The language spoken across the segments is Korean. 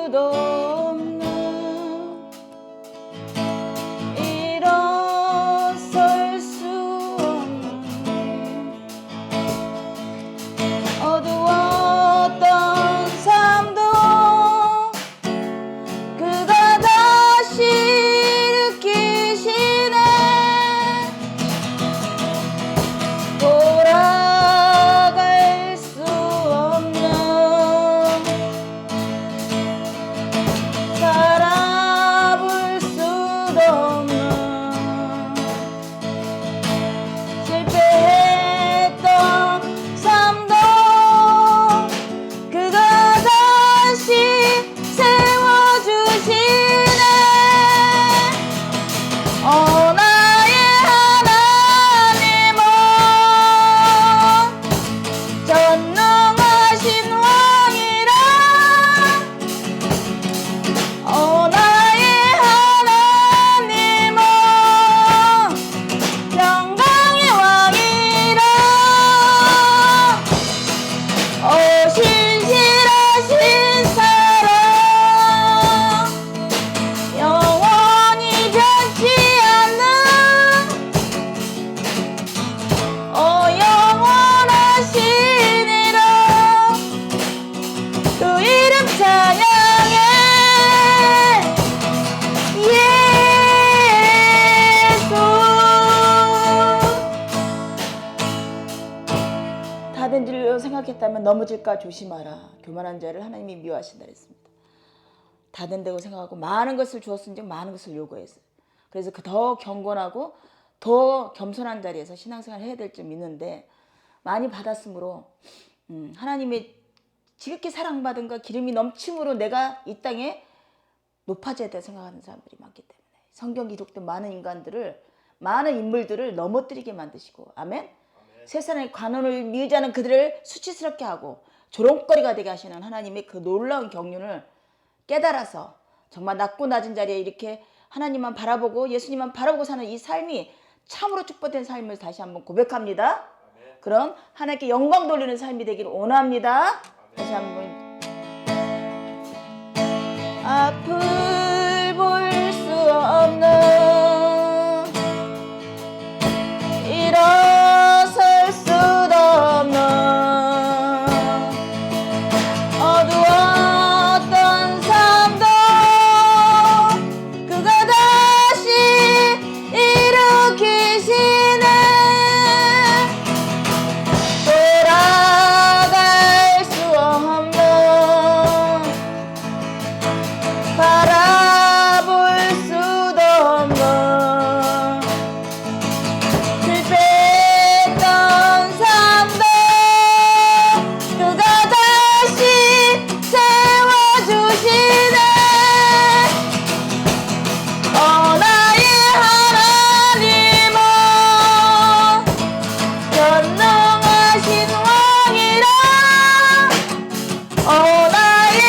수도 없는 일어설 수 없는 어두웠던 삶도 그가 다시 일으키시네. 돌아갈 수 없는 살아볼 수도 없는 실패했던 삶도 그가 다시 세워주시네. 나의 하나님은 전능하신 왕이라. 나의 하나님은 평강의 왕이라. 신실하신 사랑 영원히 변치 않는 영원하시니라. 그 이름 찬양해. 예수. 다 된 줄로 생각했다면 넘어질까 조심하라. 교만한 자를 하나님이 미워하신다 그랬습니다. 다 된다고 생각하고 많은 것을 주었은지 많은 것을 요구했어요. 그래서 그 더 경건하고 더 겸손한 자리에서 신앙생활을 해야 될 줄 믿는데, 많이 받았으므로 하나님의 지극히 사랑받은 것 기름이 넘침으로 내가 이 땅에 높아져야 돼 생각하는 사람들이 많기 때문에 성경 기록된 많은 인간들을, 많은 인물들을 넘어뜨리게 만드시고, 아멘. 세상의 관원을 미우지 않은 그들을 수치스럽게 하고 조롱거리가 되게 하시는 하나님의 그 놀라운 경륜을 깨달아서 정말 낮고 낮은 자리에 이렇게 하나님만 바라보고 예수님만 바라보고 사는 이 삶이 참으로 축복된 삶을 다시 한번 고백합니다. 그런 하나님께 영광 돌리는 삶이 되기를 원합니다. 다시 한번. 앞을 볼 수 없는 일어설 수도 없는 어두웠던 삶도 그가 다시 일으키시네. 돌아갈 수 없는 바라볼 수도 없는 실패했던 삶도 그가 다시 세워주시네. 나의 하나님은 전능하신 왕이라. 나의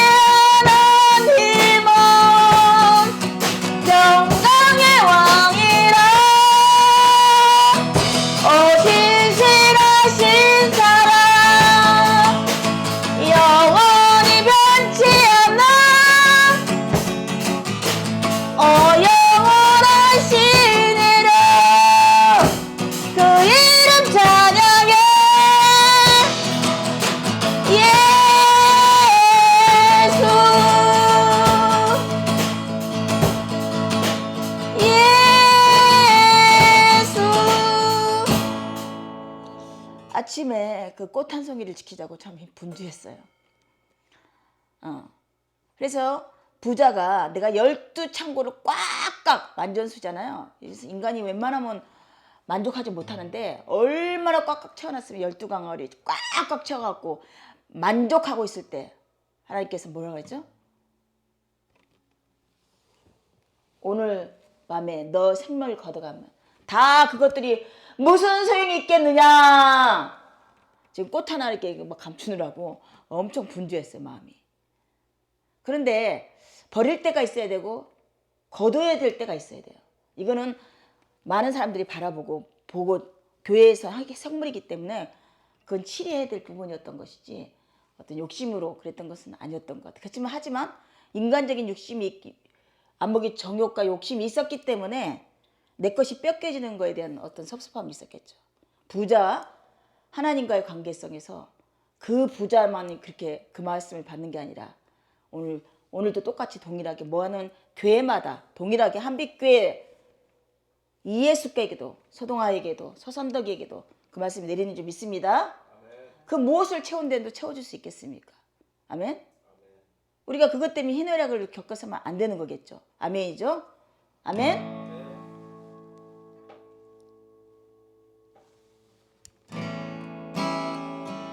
하나님은 평강의 왕이라. 신실하신 사랑 영원히 변치 않는 영원하시니라. 그 이름 찬양해. 예수. 예수. 아침에 그 꽃 한 송이를 지키자고 참 분주했어요. 그래서 부자가 내가 12창고를 꽉꽉 만전수잖아요. 그래서 인간이 웬만하면 만족하지 못하는데 얼마나 꽉꽉 채워놨으면 12강아리 꽉꽉 채워갖고 만족하고 있을 때 하나님께서 뭐라고 했죠? 오늘 밤에 너 생명을 걷어가면 다 그것들이 무슨 소용이 있겠느냐. 지금 꽃 하나 이렇게 막 감추느라고 엄청 분주했어요, 마음이. 그런데 버릴 때가 있어야 되고 거둬야 될 때가 있어야 돼요. 이거는 많은 사람들이 바라보고 보고 교회에서 하기 선물이기 때문에 그건 치료해야 될 부분이었던 것이지 어떤 욕심으로 그랬던 것은 아니었던 것 같아요. 그렇지만 하지만 인간적인 안목의 정욕과 욕심이 있었기 때문에 내 것이 뺏겨지는 거에 대한 어떤 섭섭함이 있었겠죠. 부자 하나님과의 관계성에서 그 부자만이 그렇게 그 말씀을 받는 게 아니라 오늘도 똑같이 동일하게 모아놓은 교회마다 동일하게 한빛교회 이예수께게도 서동아에게도 서삼덕에게도 그 말씀이 내리는 줄 믿습니다. 그 무엇을 채운 데도 채워줄 수 있겠습니까? 아멘? 우리가 그것 때문에 희노애락을 겪어서만 안 되는 거겠죠. 아멘이죠? 아멘?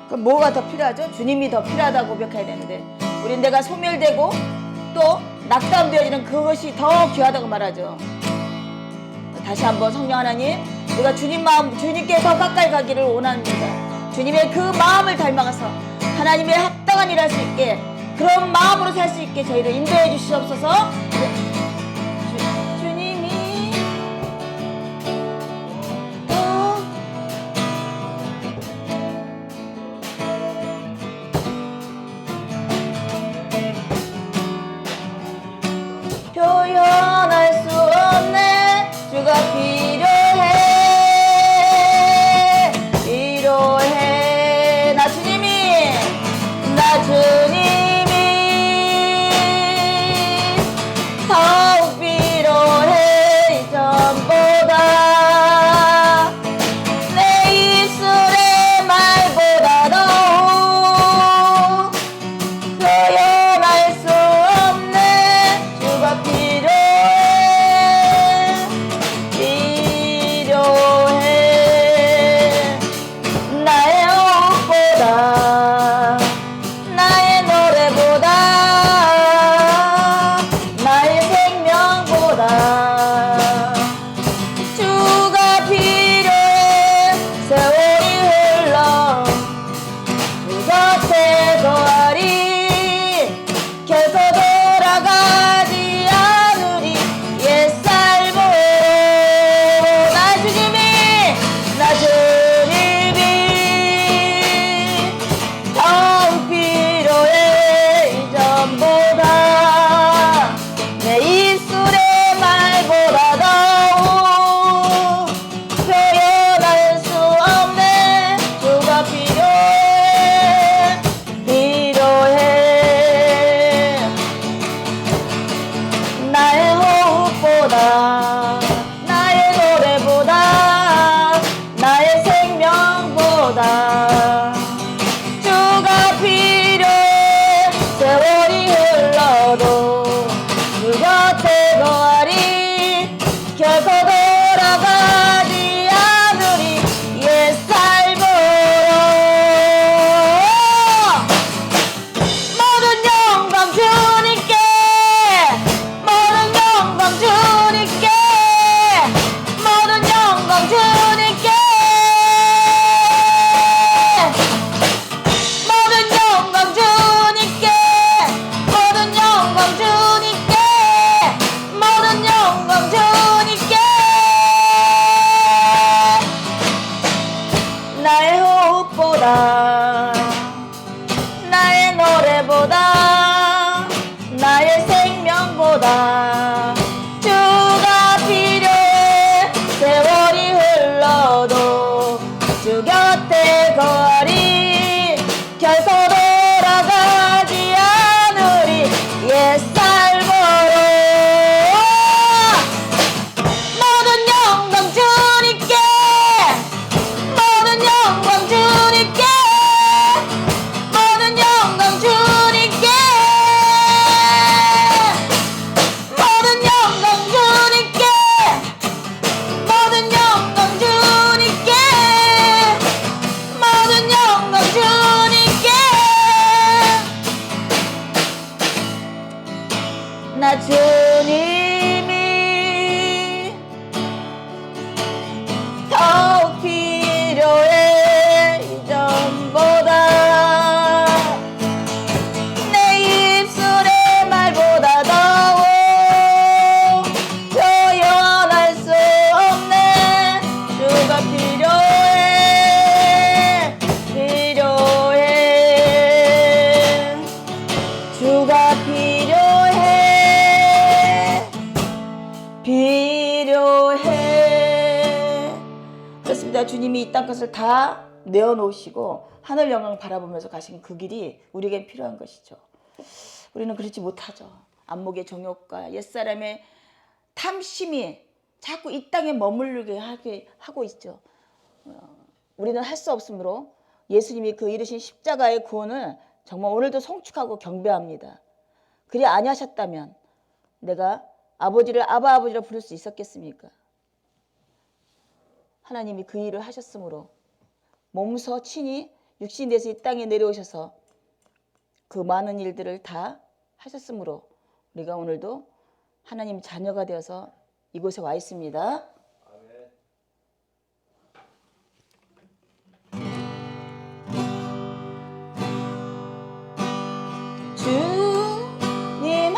그럼 뭐가 더 필요하죠? 주님이 더 필요하다고 고백해야 되는데 우린 내가 소멸되고 또 낙담되어지는 그것이 더 귀하다고 말하죠. 다시 한번 성령 하나님, 우리가 주님 마음, 주님께 더 가까이 가기를 원합니다. 주님의 그 마음을 닮아가서 하나님의 합당한 일을 할 수 있게, 그런 마음으로 살 수 있게 저희를 인도해 주시옵소서. 주님이 표현할 수 없네 주가 필요해 나 주님이 더욱 필요해 이전보다 내 입술의 말보다 더욱 표현할 수 없네 주가 필요해 나의 호흡보다 나의 노래보다 나의 생명보다 주가 필요해 세월이 흘러 주 곁에 거하리 결코 돌아가지 않으리 옛살보로 나 주님이 더욱 필요해 이전보다 내 입술의 말보다 더욱 표현할 수 없네 주가 필요해 나의 호흡보다 나의 노래보다 나의 생명보다 주가 필요해 세월이 흘러도 주 곁에 거하리 결코 돌아가지 않으리 옛살보로 모든 영광 주님께 모든 영광 주님께 모든 영광 주님께 모든 영광 주님께 모든 영광 주님께 모든 영광 주님께 나의 호흡보다 나의 노래보다 나의 생명보다 주가 필요해 세월이 흘러도 주 곁에 거하리 결코 돌아가지 않으리 옛살보로 모든 영광 주님께 모든 영광 주님께 모든 영광 주님께 모든 영광 주님께 모든 영광 주님께 모든 영광 주님께 나 주님이 더욱 필요해 이전보다 내 입술의 말보다 더욱 표현할 수 없네 주가 필요해 주가 필요해 진짜 주님이 이 땅 것을 다 내어놓으시고 하늘 영광 바라보면서 가신 그 길이 우리에겐 필요한 것이죠. 우리는 그렇지 못하죠. 안목의 정욕과 옛사람의 탐심이 자꾸 이 땅에 머무르게 하고 있죠. 우리는 할 수 없으므로 예수님이 그 이르신 십자가의 구원을 정말 오늘도 송축하고 경배합니다. 그리 아니하셨다면 내가 아버지를 아버지라 부를 수 있었겠습니까? 하나님이 그 일을 하셨으므로 몸소 친히 육신이 돼서 이 땅에 내려오셔서 그 많은 일들을 다 하셨으므로 우리가 오늘도 하나님 자녀가 되어서 이곳에 와 있습니다. 주님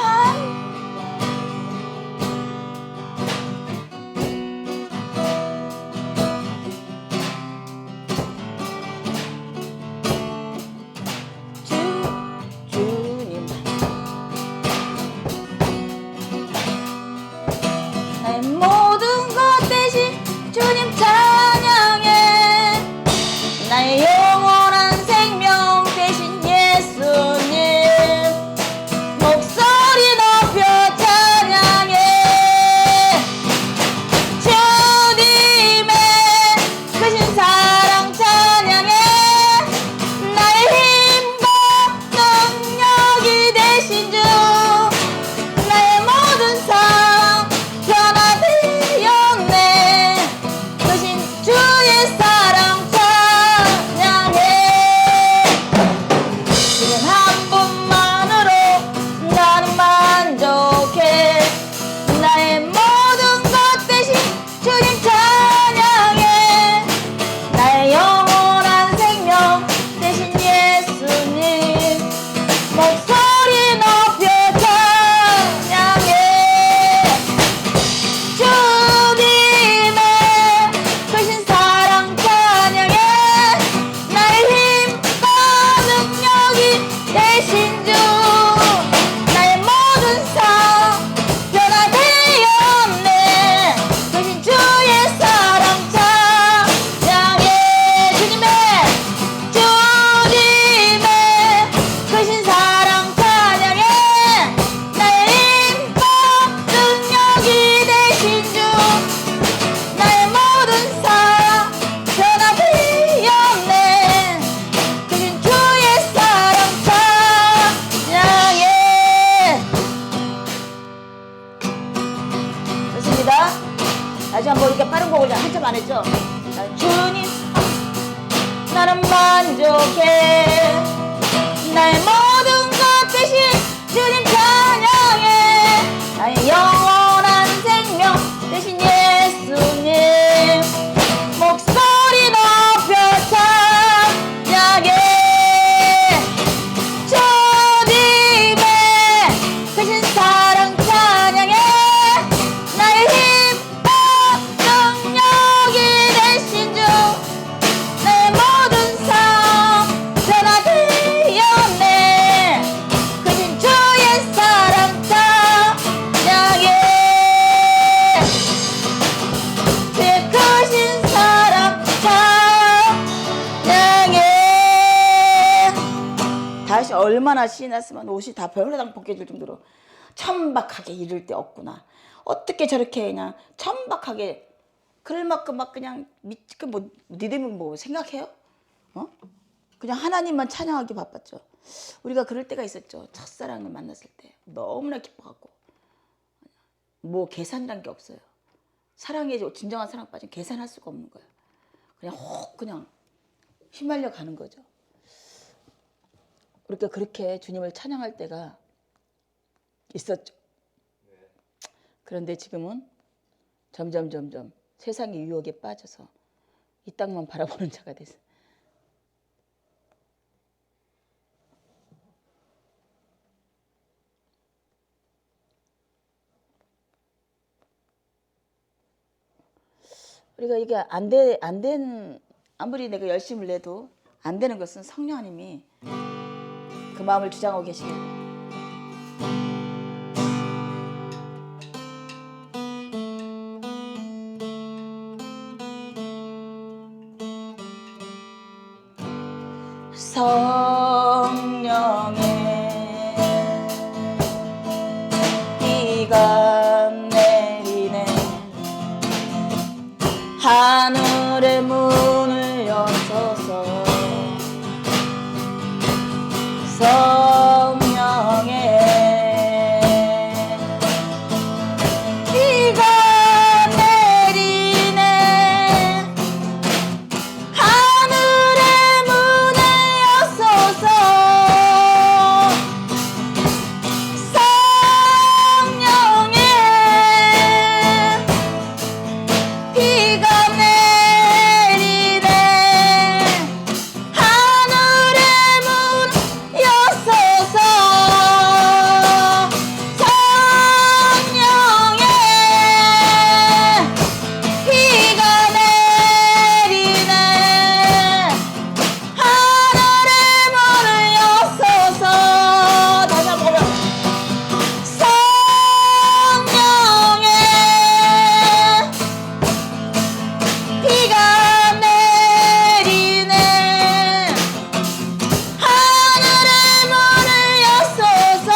주님 나의 모든 것 대신 주님 찬양해. 나의 영원한 생명 대신 예수님 목소리 높여 찬양해. 주님의 크신 사랑 찬양해. 나의 힘과 능력이 되신 주 나의 모든 삶 변화되었네. 크신 주의 사랑 찬양해. 지금 한 분만으로 나는 만족해. 나의 모든 것 대신 주님 찬양해. 나의 영원한 생명 대신 예수님 목소리 높여 찬양해. 주님의 크신 사랑 찬양해. 나의 힘과 능력이 되신 주 나의 모든 삶 변화되었네. 크신 주의 사랑 찬양해. 주님의 크신 사랑 찬양해. 나의 힘과 능력이 되신 주 나의 모든 삶 변화되었네. 크신 주의 사랑 찬양해. 그렇습니다. 다시 한번 이렇게 빠른 곡을 한참 안 했죠? 주님 나는 만족해. 나의 모든 것 대신 주님 찬양해. 나의 영원한 생명 대신 예수님 목소리 높여 찬양해. 주님의 크신 사랑 찬양해. 나의 힘과 능력이 되신 주 나의 모든 삶 변화되었네. 크신 주의 사랑 찬양해. 주의 크신 사랑 찬양해. 다시 얼마나 신났으면 옷이 다 별로당 벗겨질 정도로 천박하게 이를 데 없구나. 어떻게 저렇게 그냥 천박하게 그럴 만큼 막 그냥 미치게 뭐 니들은 뭐 생각해요? 그냥 하나님만 찬양하기 바빴죠. 우리가 그럴 때가 있었죠. 첫사랑을 만났을 때 너무나 기뻐갖고 뭐 계산이란 게 없어요. 사랑에 진정한 사랑 빠지면 계산할 수가 없는 거예요. 그냥 혹 그냥 휘말려 가는 거죠. 우리가 그렇게 주님을 찬양할 때가 있었죠. 그런데 지금은 점점 세상의 유혹에 빠져서 이 땅만 바라보는 자가 됐어요. 우리가 이게 아무리 내가 열심을 내도 안 되는 것은 성령 하나님이 그 마음을 주장하고 계시게 돼요. 성령의 비가 내리네. 하늘의 문을 여셔서 성령의 비가 내리네. 하늘의 문을 여셔서 성령의 비가 내리네. 하늘의 문 여셔서 성령의 비가 내리네. 하늘의 문을 여셔서 다시 한번 보면 성령의 비가 내리네. 하늘의 문을 여셔서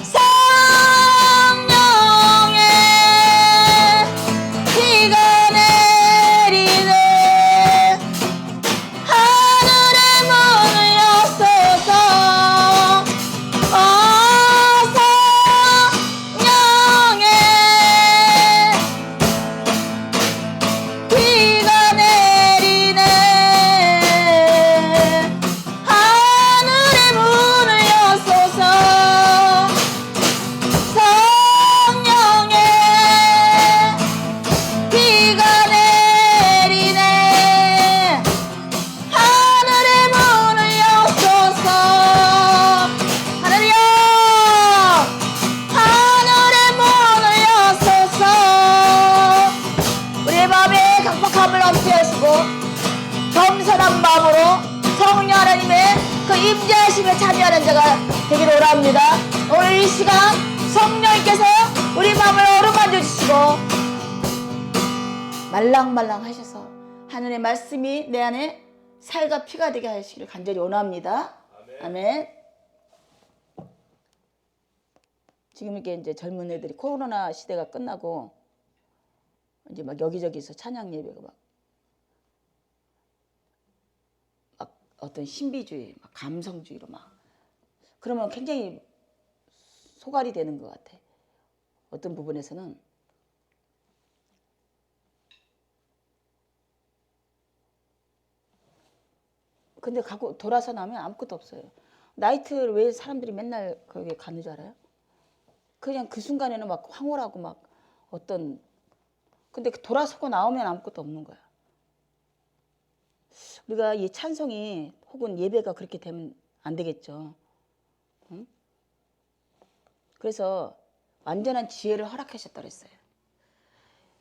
성령의 비가 내리네. 하늘의 문을 여셔서 성령의 비가 내리네. 하늘의 문을 여셔서 성령의 비가 내리네. 하늘의 문을 여셔서 하늘이여 하늘의 문을 여셔서 우리의 마음에 강박함을 없애시고 겸손한 마음으로 성령 하나님의 그 임재하심에 참여하는 자가 되기를 원합니다. 오늘 이 시간 성령님께서 우리 마음을 어루만져 주시고 말랑말랑 하셔서 하늘의 말씀이 내 안에 살과 피가 되게 하시기를 간절히 원합니다. 아멘. 지금 이렇게 이제 젊은 애들이 코로나 시대가 끝나고 이제 막 여기저기서 찬양 예배가 막 어떤 신비주의, 막 감성주의로 막 그러면 굉장히 소갈이 되는 것 같아. 어떤 부분에서는 근데 가고 돌아서 나면 아무것도 없어요. 나이트를 왜 사람들이 맨날 거기에 가는 줄 알아요? 그냥 그 순간에는 막 황홀하고 막 어떤 근데 돌아서고 나오면 아무것도 없는 거야. 우리가 이 찬송이 혹은 예배가 그렇게 되면 안 되겠죠. 응? 그래서 완전한 지혜를 허락하셨다 그랬어요.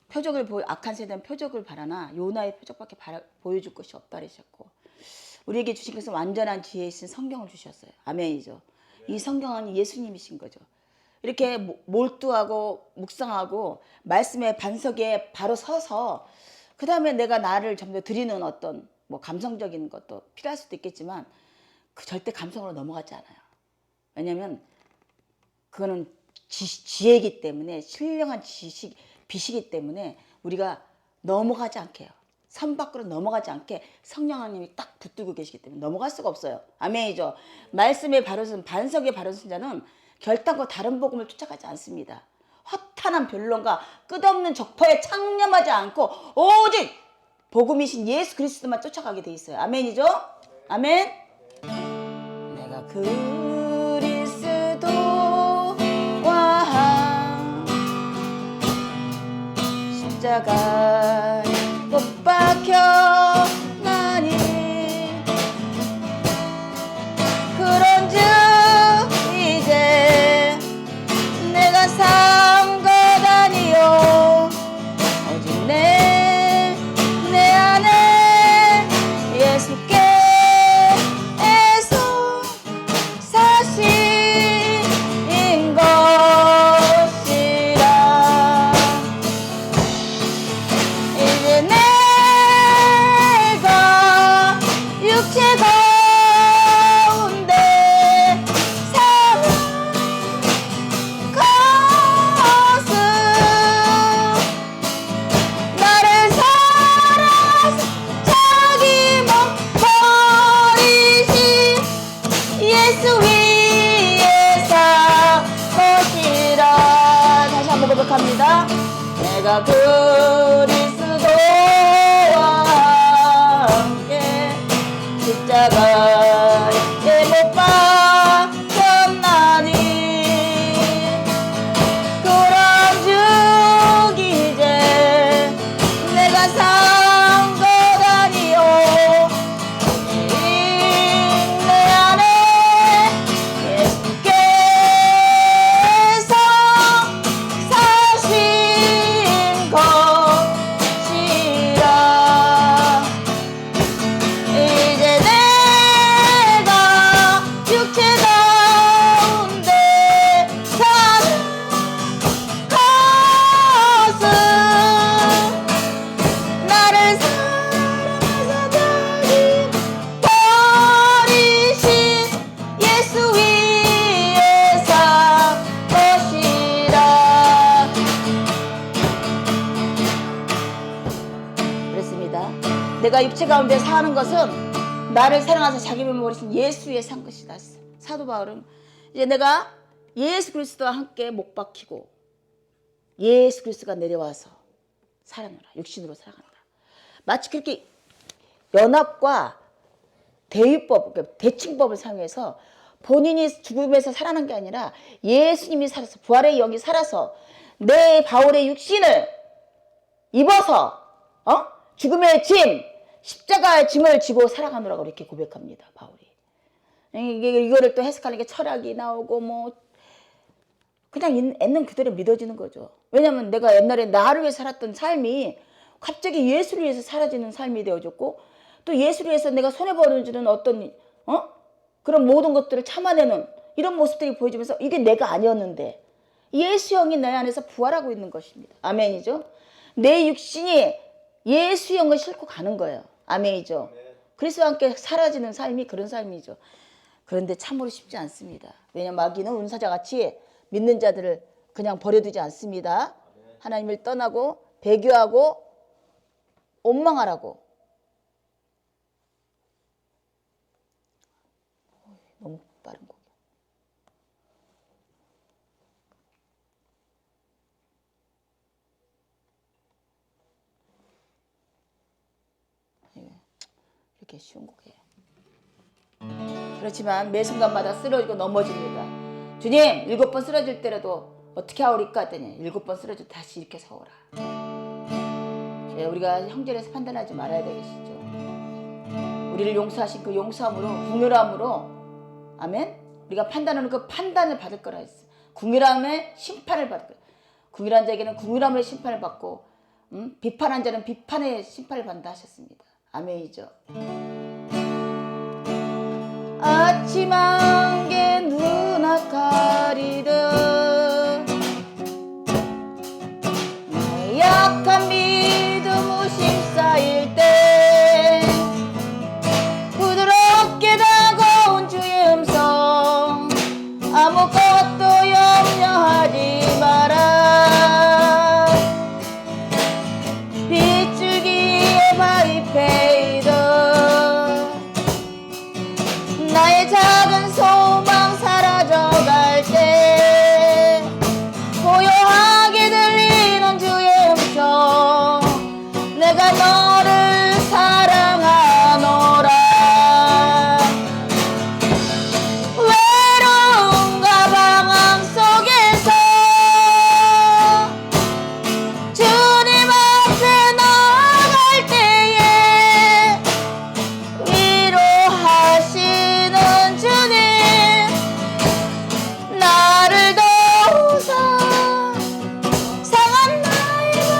표적을 악한 세대는 표적을 바라나 요나의 표적밖에 보여줄 것이 없다 그러셨고 우리에게 주신 것은 완전한 지혜이신 성경을 주셨어요. 아멘이죠. 이 성경은 예수님이신 거죠. 이렇게 몰두하고 묵상하고 말씀의 반석에 바로 서서 그 다음에 내가 나를 좀 더 드리는 어떤 뭐 감성적인 것도 필요할 수도 있겠지만 그 절대 감성으로 넘어가지 않아요. 왜냐하면 그거는 지혜이기 때문에 신령한 빛이기 때문에 우리가 넘어가지 않게 해요. 선 밖으로 넘어가지 않게 성령 하나님이 딱 붙들고 계시기 때문에 넘어갈 수가 없어요. 아멘이죠. 말씀에 바로 선 반석에 바로 선 자는 결단코 다른 복음을 쫓아가지 않습니다. 허탄한 변론과 끝없는 적파에 창념하지 않고 오직 복음이신 예수 그리스도만 쫓아가게 돼 있어요. 아멘이죠. 아멘. 내가 그리스도와 십자가에 못 박혀나니 그런즉 이제 내가 산 것 아니요 오직 내 안에 예수께서 사신 것이라 이제 내 내가 육체 가운데 사는 것은 나를 사랑하사 자기 몸을 버리신 예수 위에 산 것이다. 사도 바울은 이제 내가 예수 그리스도와 함께 못 박히고 예수 그리스도가 내려와서 살아노라. 육신으로 살아간다. 마치 그렇게 연합과 대유법, 그러니까 대칭법을 사용해서 본인이 죽음에서 살아난 게 아니라 예수님이 살아서 부활의 영이 살아서 내 바울의 육신을 입어서 죽음의 짐, 십자가의 짐을 지고 살아가노라고 이렇게 고백합니다. 바울이. 이거를 또 해석하는 게 철학이 나오고 뭐 그냥 있는 그대로 믿어지는 거죠. 왜냐하면 내가 옛날에 나를 위해 살았던 삶이 갑자기 예수를 위해서 사라지는 삶이 되어졌고 또 예수를 위해서 내가 손해보는 어떤 그런 모든 것들을 참아내는 이런 모습들이 보여지면서 이게 내가 아니었는데 예수 영이 내 안에서 부활하고 있는 것입니다. 아멘이죠. 내 육신이 예수 영을 싣고 가는 거예요. 아멘이죠. 그리스도와 함께 사라지는 삶이 그런 삶이죠. 그런데 참으로 쉽지 않습니다. 왜냐하면 마귀는 은사자같이 믿는 자들을 그냥 버려두지 않습니다. 하나님을 떠나고 배교하고 원망하라고. 너무 빠른 곡이야. 이렇게 쉬운 곡이에요. 그렇지만 매 순간마다 쓰러지고 넘어집니다. 주님 7번 쓰러질 때라도 어떻게 하오리까 하더니 7번 쓰러져 다시 이렇게 서오라. 우리가 형제에서 판단하지 말아야 되겠죠. 우리를 용서하신 그 용서함으로 국률함으로 아멘. 우리가 판단하는 그 판단을 받을 거라 했어. 국률함의 심판을 받을 거야. 국률한 자에게는 국률함의 심판을 받고 비판한 자는 비판의 심판을 받는다 하셨습니다. 아멘이죠. 아침 안개 눈앞가리듯 나의 약한 믿음 의심 쌓일 때 부드럽게 다가온 주의 음성 아무것도 염려하지 마라. 빗줄기에 발이 페이듯 나의 작은 소망 사라져갈 때 고요하게 들리는 주의 음성 내가 너를 사랑하노라. 외로움과 방황 속에서 주님 앞에 나아갈 때에 위로하시는 주님 나를 도우사 상한 나의 맘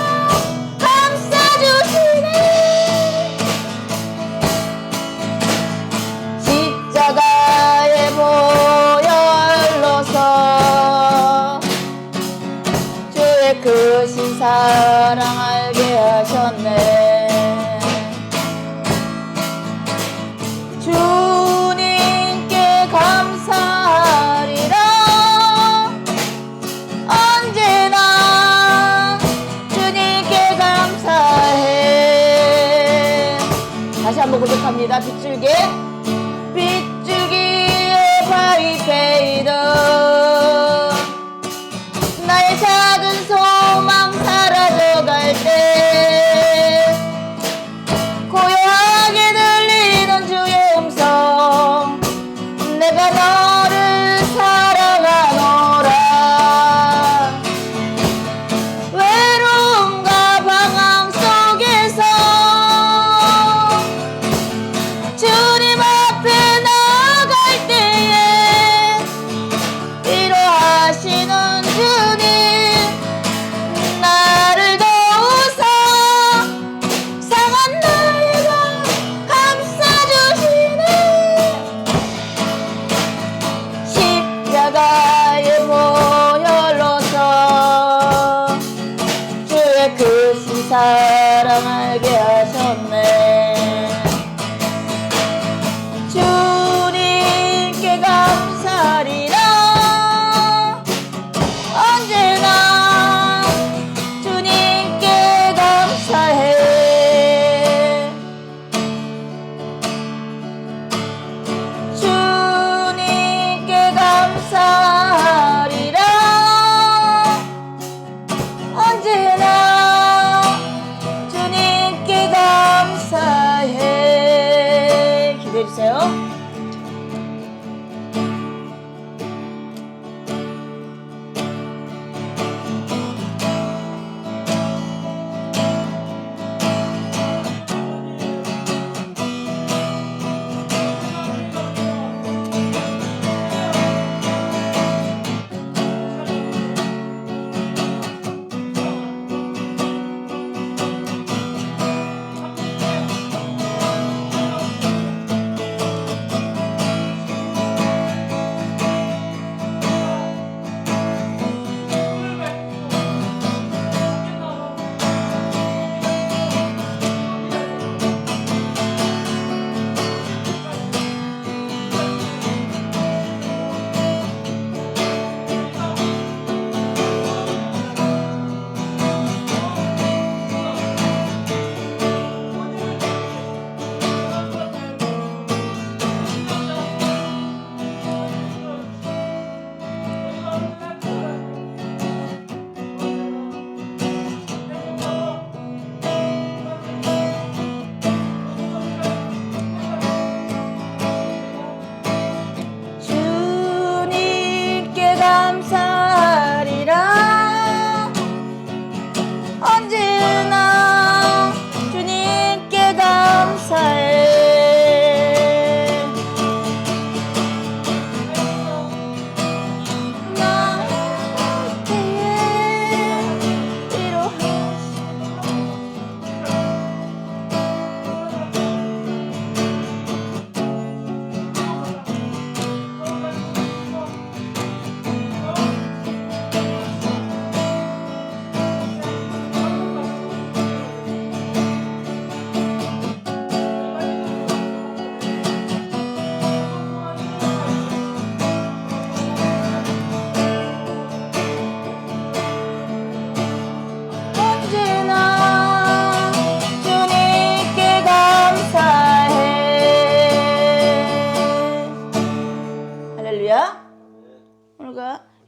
감싸주시네. 십자가의 보혈로서 주의 크신 사랑 알게 하셨네. 주님께 감사하리라. 언제나 주님께 감사해. 다시 한번 고백합니다. 빗줄기에 발이 페이듯 나의 작은 소망 사라져갈 때 고요하게 들리는 주의 음성 내가 너를 사랑하노라. 외로움과 방황 속에서 주님 앞에 나아갈 때에 위로하시는 주님 나를 도우사 상한 나의 맘 감싸주시네. 십자가의 보혈로서 주의 크신 사랑 알게 하셨네. 주님께 감사하리라. 언제나 주님께 감사해.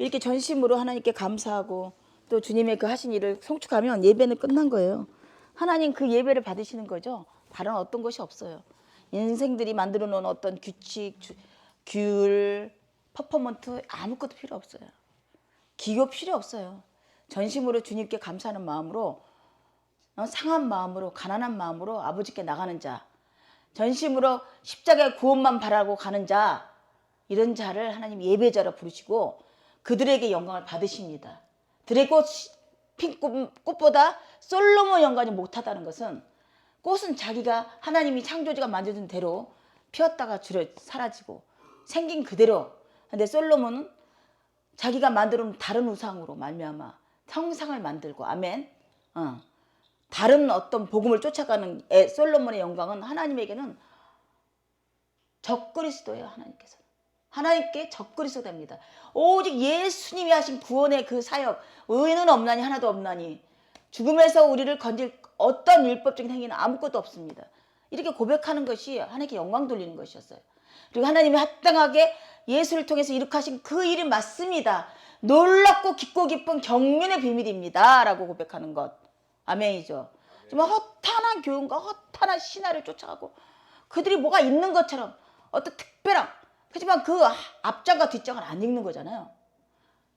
이렇게 전심으로 하나님께 감사하고 또 주님의 그 하신 일을 송축하면 예배는 끝난 거예요. 하나님 그 예배를 받으시는 거죠. 다른 어떤 것이 없어요. 인생들이 만들어 놓은 어떤 규칙, 규율, 퍼포먼트 아무것도 필요 없어요. 기교 필요 없어요. 전심으로 주님께 감사하는 마음으로 상한 마음으로 가난한 마음으로 아버지께 나가는 자, 전심으로 십자가의 구원만 바라고 가는 자, 이런 자를 하나님 예배자로 부르시고 그들에게 영광을 받으십니다. 들의 핀 꽃보다 솔로몬 영광이 못하다는 것은 꽃은 자기가 하나님이 창조주가 만드는 대로 피었다가 사라지고 생긴 그대로. 근데 솔로몬은 자기가 만들어 놓은 다른 우상으로 말미암아 형상을 만들고 아멘. 다른 어떤 복음을 쫓아가는 솔로몬의 영광은 하나님에게는 적그리스도예요. 하나님께 적그리스도 됩니다. 오직 예수님이 하신 구원의 그 사역, 의는 없나니 하나도 없나니, 죽음에서 우리를 건질 어떤 율법적인 행위는 아무것도 없습니다. 이렇게 고백하는 것이 하나님께 영광 돌리는 것이었어요. 그리고 하나님이 합당하게 예수를 통해서 이룩하신 그 일이 맞습니다. 놀랍고 깊고 깊은 경륜의 비밀입니다. 라고 고백하는 것. 아멘이죠. 정말 허탄한 교훈과 허탄한 신화를 쫓아가고 그들이 뭐가 있는 것처럼 어떤 특별한, 하지만 그 앞장과 뒷장을 안 읽는 거잖아요.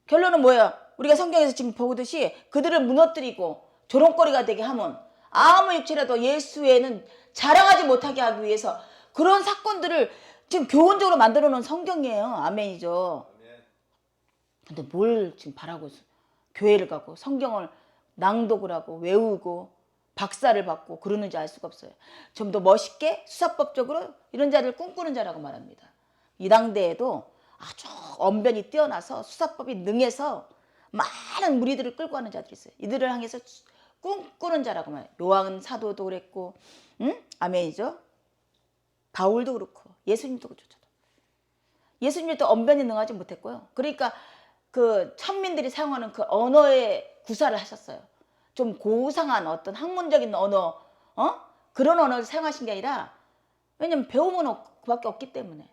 결론은 뭐야? 우리가 성경에서 지금 보듯이 그들을 무너뜨리고 조롱거리가 되게 하면 아무 육체라도 예수 외에는 자랑하지 못하게 하기 위해서 그런 사건들을 지금 교훈적으로 만들어 놓은 성경이에요. 아멘이죠. 근데 뭘 지금 바라고 교회를 가고 성경을 낭독을 하고 외우고 박사를 받고 그러는지 알 수가 없어요. 좀 더 멋있게 수사법적으로 이런 자를 꿈꾸는 자라고 말합니다. 이 당대에도 아주 언변이 뛰어나서 수사법이 능해서 많은 무리들을 끌고 가는 자들이 있어요. 이들을 향해서 꿈꾸는 자라고 말해요. 요한 사도도 그랬고, 아멘이죠. 바울도 그렇고 예수님도 그렇죠. 예수님도 언변이 능하지 못했고요. 그러니까 그 천민들이 사용하는 그 언어의 구사를 하셨어요. 좀 고상한 어떤 학문적인 언어, 그런 언어를 사용하신 게 아니라, 왜냐면 배우면 그밖에 없기 때문에.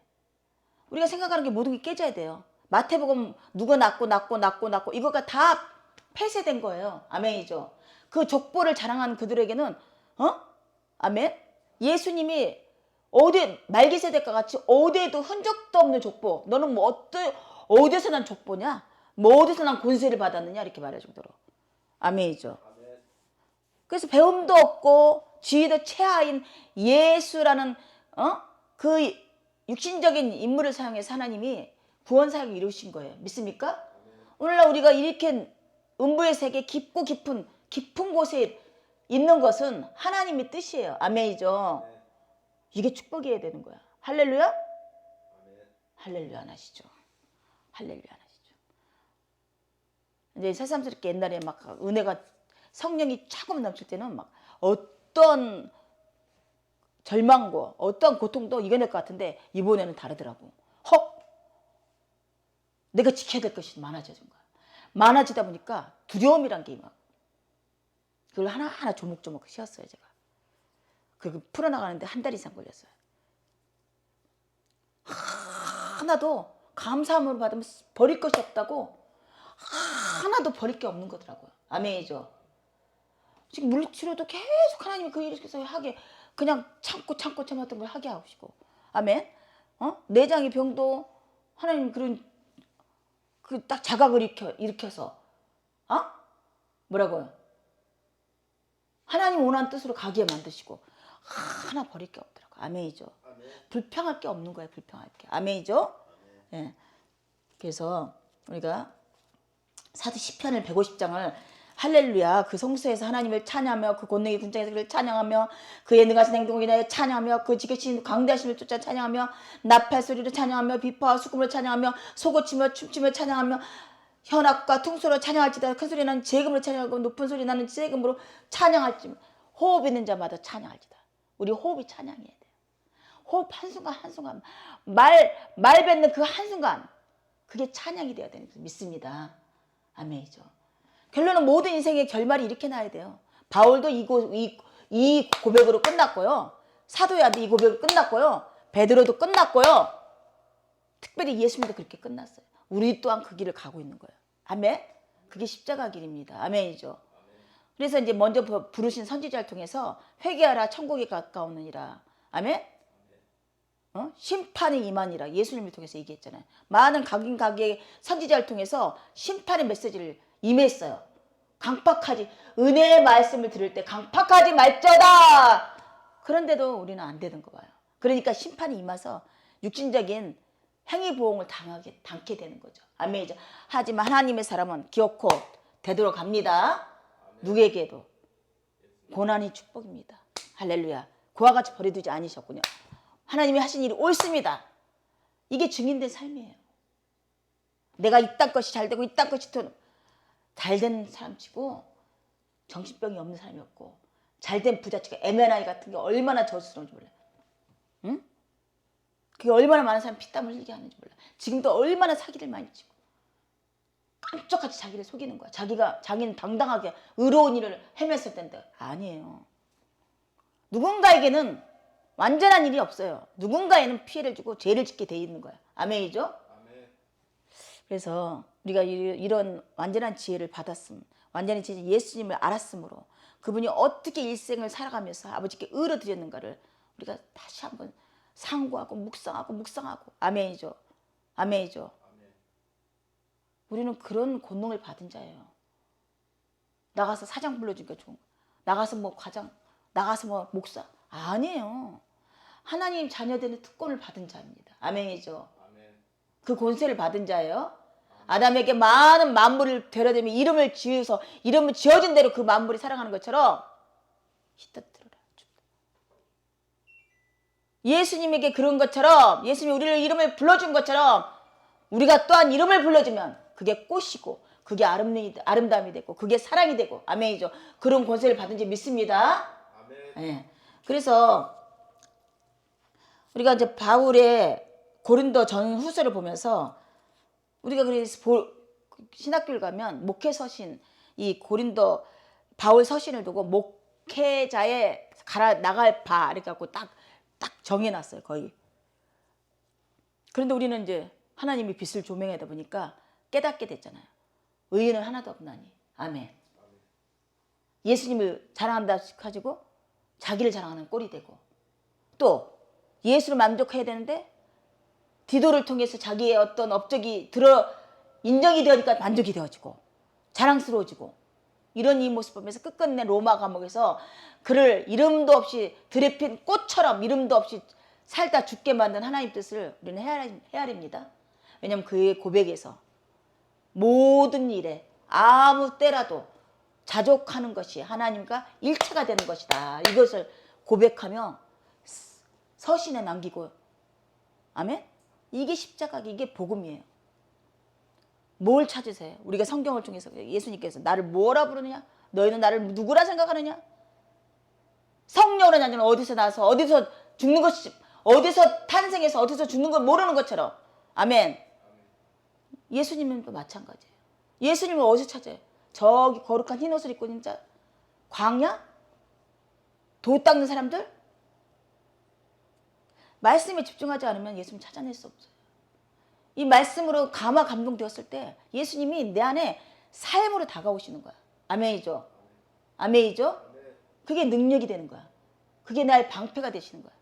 우리가 생각하는 게 모든 게 깨져야 돼요. 마태복음 누가 낳고 이거가 다 폐쇄된 거예요. 아멘이죠. 그 족보를 자랑하는 그들에게는 아멘. 예수님이 어디 말기세덱과 같이 어디에도 흔적도 없는 족보. 너는 뭐 어디서 난 족보냐? 뭐 어디서 난 권세를 받았느냐? 이렇게 말할 정도로. 아멘이죠. 그래서 배움도 없고 지위도 최하인 예수라는 그 육신적인 인물을 사용해서 하나님이 구원 사역을 이루신 거예요. 믿습니까? 오늘날 우리가 이렇게 음부의 세계 깊고 깊은 곳에 있는 것은 하나님의 뜻이에요. 아멘이죠. 이게 축복이어야 되는 거야. 할렐루야? 할렐루야 하시죠. 할렐루야 하시죠. 이제 새삼스럽게 옛날에 막 은혜가 성령이 차고 넘칠 때는 막 어떤 절망고 어떤 고통도 이겨낼 것 같은데 이번에는 다르더라고. 내가 지켜야 될 것이 많아진 거야. 많아지다 보니까 두려움이란 게 막 그걸 하나하나 조목조목 쉬었어요 제가. 그리고 풀어나가는데 한 달 이상 걸렸어요. 하나도 감사함으로 받으면 버릴 것이 없다고 하나도 버릴 게 없는 거더라고요. 아멘이죠. 지금 물리치료도 계속 하나님이 그 일을 하게 그냥 참았던 걸 하게 하시고 아멘. 내장의 병도 하나님 그런 그 딱 자각을 일으켜서 뭐라고요? 하나님 원하는 뜻으로 가게 만드시고 하나 버릴 게 없더라고. 아멘이죠. 아멘. 불평할 게 없는 거예요. 불평할 게. 아멘이죠. 예. 그래서 우리가 사도 시편을 150장을 할렐루야 그 성소에서 하나님을 찬양하며 그 권능의 군장에서 그를 찬양하며 그의 능하신 행동을 인하여 찬양하며 그 지키신 광대하심을 쫓아 찬양하며 나팔 소리로 찬양하며 비파와 수금으로 찬양하며 소고치며 춤추며 찬양하며 현악과 퉁소로 찬양할지다 큰 소리 나는 재금으로 찬양하고 높은 소리 나는 재금으로 찬양할지 호흡 있는 자마다 찬양할지다. 우리 호흡이 찬양해야 돼요. 호흡 한순간 한순간 말 뱉는 그 한순간 그게 찬양이 되어야 되는 믿습니다. 아멘이죠. 결론은 모든 인생의 결말이 이렇게 나야 돼요. 바울도 이 고백으로 끝났고요. 사도야도 이 고백으로 끝났고요. 베드로도 끝났고요. 특별히 예수님도 그렇게 끝났어요. 우리 또한 그 길을 가고 있는 거예요. 아멘. 그게 십자가 길입니다. 아멘이죠. 그래서 이제 먼저 부르신 선지자를 통해서 회개하라 천국에 가까우느니라. 아멘. 심판이 임하니라. 예수님을 통해서 얘기했잖아요. 많은 각인 각의 선지자를 통해서 심판의 메시지를 임했어요. 강팍하지, 은혜의 말씀을 들을 때 강팍하지 말자다. 그런데도 우리는 안 되는 거 봐요. 그러니까 심판이 임해서 육신적인 행위 보응을 당게 되는 거죠. 아멘이죠. 하지만 하나님의 사람은 기어코 되도록 합니다. 누구에게도 고난이 축복입니다. 할렐루야. 그와 같이 버려두지 않으셨군요. 하나님이 하신 일이 옳습니다. 이게 증인된 삶이에요. 내가 이딴 것이 잘 되고 이딴 것이 잘된 사람 치고 정신병이 없는 사람이었고 잘된 부잣집가 M&I 같은 게 얼마나 저수스러운지 몰라요. 응? 그게 얼마나 많은 사람 피땀을 흘리게 하는지 몰라요. 지금도 얼마나 사기를 많이 치고 깜짝같이 자기를 속이는 거야. 자기는 당당하게 의로운 일을 헤맸을 텐데 아니에요. 누군가에게는 완전한 일이 없어요. 누군가에는 피해를 주고 죄를 짓게 돼 있는 거야. 아멘이죠? 아멘. 그래서 우리가 이런 완전한 지혜를 받았음, 완전한 지혜 예수님을 알았으므로 그분이 어떻게 일생을 살아가면서 아버지께 의로 드렸는가를 우리가 다시 한번 상고하고 묵상하고 아멘이죠. 아멘이죠. 아멘. 우리는 그런 권능을 받은 자예요. 나가서 사장 불러주니까 좋은 거. 나가서 뭐 과장, 나가서 뭐 목사. 아니에요. 하나님 자녀되는 특권을 받은 자입니다. 아멘이죠. 아멘. 그 권세를 받은 자예요. 아담에게 많은 만물을 되려되며 이름을 지어진 대로 그 만물이 살아가는 것처럼 히터트로라. 예수님에게 그런 것처럼 예수님이 우리를 이름을 불러준 것처럼 우리가 또한 이름을 불러주면 그게 꽃이고 그게 아름다움이 되고 그게 사랑이 되고 아멘이죠. 그런 권세를 받은지 믿습니다. 아멘. 네. 그래서 우리가 이제 바울의 고린도 전후서를 보면서 우리가 그래서 신학교를 가면 목회 서신 이 고린도 바울 서신을 두고 목회자의 나갈 바 이렇게 갖고 딱 정해놨어요 거의. 그런데 우리는 이제 하나님이 빛을 조명하다 보니까 깨닫게 됐잖아요. 의인은 하나도 없나니. 아멘. 예수님을 자랑한다 가지고 자기를 자랑하는 꼴이 되고 또 예수를 만족해야 되는데 디도를 통해서 자기의 어떤 업적이 인정이 되니까 만족이 되어지고 자랑스러워지고 이런 이 모습 보면서 끝끝내 로마 감옥에서 그를 이름도 없이 들에 핀 꽃처럼 이름도 없이 살다 죽게 만든 하나님 뜻을 우리는 헤아립니다. 왜냐하면 그의 고백에서 모든 일에 아무 때라도 자족하는 것이 하나님과 일체가 되는 것이다. 이것을 고백하며 서신에 남기고 아멘? 이게 십자가기 이게 복음이에요. 뭘 찾으세요? 우리가 성경을 통해서 예수님께서 나를 뭐라 부르느냐? 너희는 나를 누구라 생각하느냐? 성령으로 나는 어디서 나서 어디서 죽는 것이 어디서 탄생해서 어디서 죽는 걸 모르는 것처럼 아멘. 예수님은 또 마찬가지예요. 예수님을 어디서 찾아요? 저기 거룩한 흰 옷을 입고 있는 자 광야? 돌 닦는 사람들? 말씀에 집중하지 않으면 예수님 찾아낼 수 없어요. 이 말씀으로 감동되었을 때 예수님이 내 안에 삶으로 다가오시는 거야. 아멘이죠. 아멘이죠. 그게 능력이 되는 거야. 그게 나의 방패가 되시는 거야.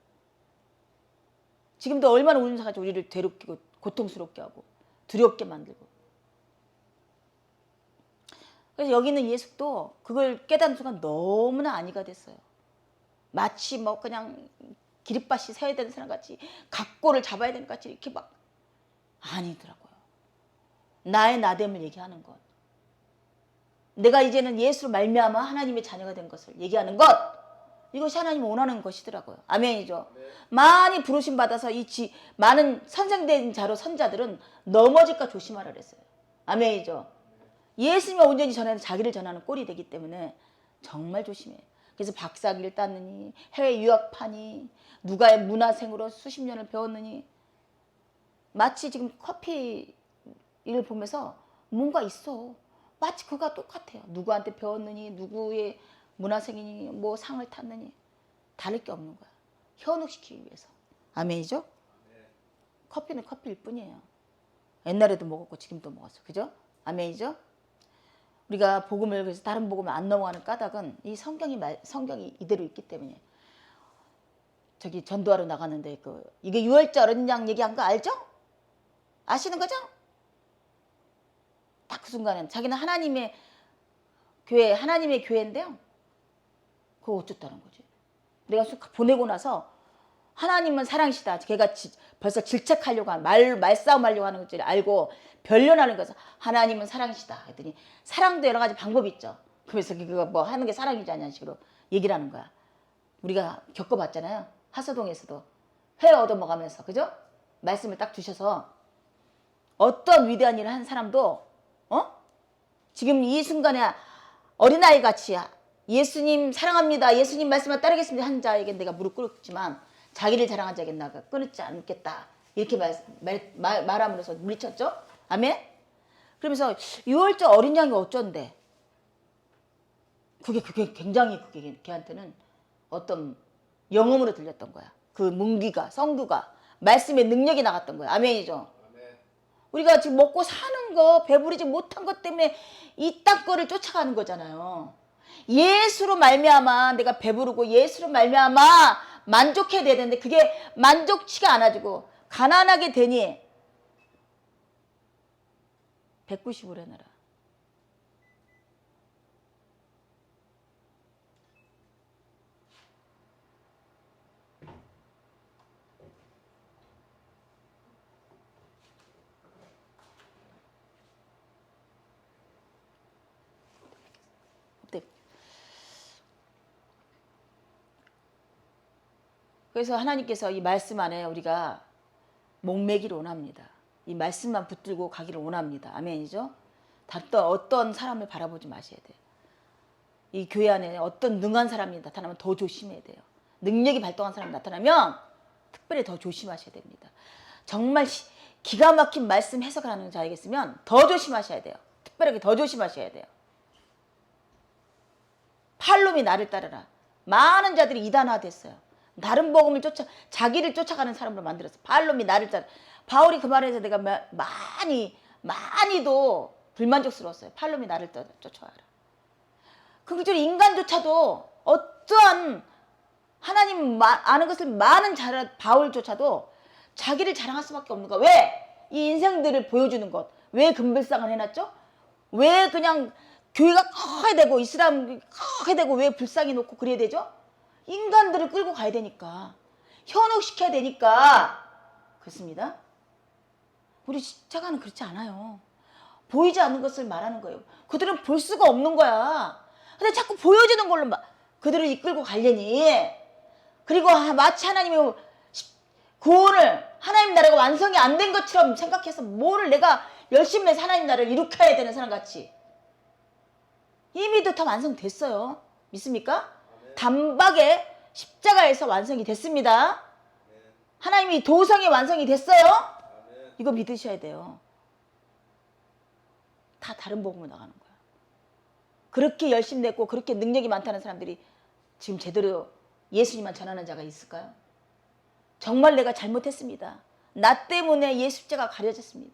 지금도 얼마나 운사가 우리를 괴롭히고 고통스럽게 하고 두렵게 만들고. 그래서 여기 있는 예수도 그걸 깨닫는 순간 너무나 안위가 됐어요. 마치 뭐 그냥 기립밭이 서야 되는 사람 같이 각고를 잡아야 되는 것 같이 이렇게 막 아니더라고요. 나의 나됨을 얘기하는 것. 내가 이제는 예수로 말미암아 하나님의 자녀가 된 것을 얘기하는 것. 이것이 하나님이 원하는 것이더라고요. 아멘이죠. 네. 많이 부르심 받아서 많은 선생된 자로 선자들은 넘어질까 조심하라 그랬어요. 아멘이죠. 예수님이 온전히 전하는 자기를 전하는 꼴이 되기 때문에 정말 조심해요. 그래서 박사학위를 땄느니 해외 유학파니 누가의 문화생으로 수십 년을 배웠느니 마치 지금 커피 일을 보면서 뭔가 있어. 마치 그가 똑같아요. 누구한테 배웠느니 누구의 문화생이니 뭐 상을 탔느니 다를 게 없는 거야. 현혹시키기 위해서. 아멘이죠? 커피는 커피일 뿐이에요. 옛날에도 먹었고 지금도 먹었어. 그죠? 아멘이죠? 우리가 복음을 그래서 다른 복음을 안 넘어가는 까닭은 이 성경이 이대로 있기 때문에. 저기 전도하러 나갔는데 이게 유월절 어린 양 얘기한 거 알죠? 아시는 거죠? 딱 그 순간에 자기는 하나님의 교회인데요. 그거 어쩌다는 거지. 내가 보내고 나서 하나님은 사랑이시다. 걔가 벌써 질책하려고 말싸움하려고 하는 것을 알고 변론하는 거죠. 하나님은 사랑이시다. 그랬더니 사랑도 여러 가지 방법이 있죠. 그래서 그거 뭐 하는 게 사랑이지 않냐는 식으로 얘기를 하는 거야. 우리가 겪어봤잖아요. 하서동에서도 회 얻어먹으면서 그죠? 말씀을 딱 주셔서 어떤 위대한 일을 한 사람도 지금 이 순간에 어린아이 같이 예수님 사랑합니다. 예수님 말씀을 따르겠습니다. 한 자에게 내가 무릎 꿇었지만 자기를 자랑한 자에게 나가 끊지 않겠다. 이렇게 말함으로써 물리쳤죠. 아멘? 그러면서 6월절 어린 양이 어쩐데 그게 굉장히 걔한테는 어떤 영음으로 들렸던 거야. 그 문기가 성두가 말씀의 능력이 나갔던 거야. 아멘이죠. 아멘. 우리가 지금 먹고 사는 거 배부르지 못한 것 때문에 이 땅 거를 쫓아가는 거잖아요. 예수로 말미암아 내가 배부르고 예수로 말미암아 만족해야 되는데 그게 만족치가 않아지고 가난하게 되니 190을 해놔라. 그래서 하나님께서 이 말씀 안에 우리가 목매기를 원합니다. 이 말씀만 붙들고 가기를 원합니다. 아멘이죠? 어떤 사람을 바라보지 마셔야 돼요. 이 교회 안에 어떤 능한 사람이 나타나면 더 조심해야 돼요. 능력이 발동한 사람이 나타나면 특별히 더 조심하셔야 됩니다. 정말 기가 막힌 말씀 해석을 하는 자에게 있으면 더 조심하셔야 돼요. 특별하게 더 조심하셔야 돼요. 팔놈이 나를 따르라. 많은 자들이 이단화됐어요. 다른 복음을 자기를 쫓아가는 사람으로 만들었어. 팔놈이 나를 따르라. 바울이 그 말에서 내가 많이도 불만족스러웠어요. 팔놈이 나를 쫓아와라. 그리고 인간조차도 어떠한 하나님 아는 것을 많은 바울조차도 자기를 자랑할 수밖에 없는 거야. 왜? 이 인생들을 보여주는 것. 왜 금불상을 해놨죠? 왜 그냥 교회가 커야 되고 이슬람 커야 되고 왜 불쌍히 놓고 그래야 되죠? 인간들을 끌고 가야 되니까. 현혹시켜야 되니까. 그렇습니다. 우리 십자가는 그렇지 않아요. 보이지 않는 것을 말하는 거예요. 그들은 볼 수가 없는 거야. 근데 자꾸 보여주는 걸로 그들을 이끌고 가려니. 그리고 마치 하나님의 구원을 하나님 나라가 완성이 안 된 것처럼 생각해서 뭐를 내가 열심히 해서 하나님 나라를 일으켜야 되는 사람 같이. 이미도 다 완성됐어요. 믿습니까? 아멘. 단박에 십자가에서 완성이 됐습니다. 아멘. 하나님이 도성에 완성이 됐어요. 아멘. 이거 믿으셔야 돼요. 다 다른 복음으로 나가는 거야. 그렇게 열심히 냈고 그렇게 능력이 많다는 사람들이 지금 제대로 예수님만 전하는 자가 있을까요? 정말 내가 잘못했습니다. 나 때문에 예수 십자가 가려졌습니다.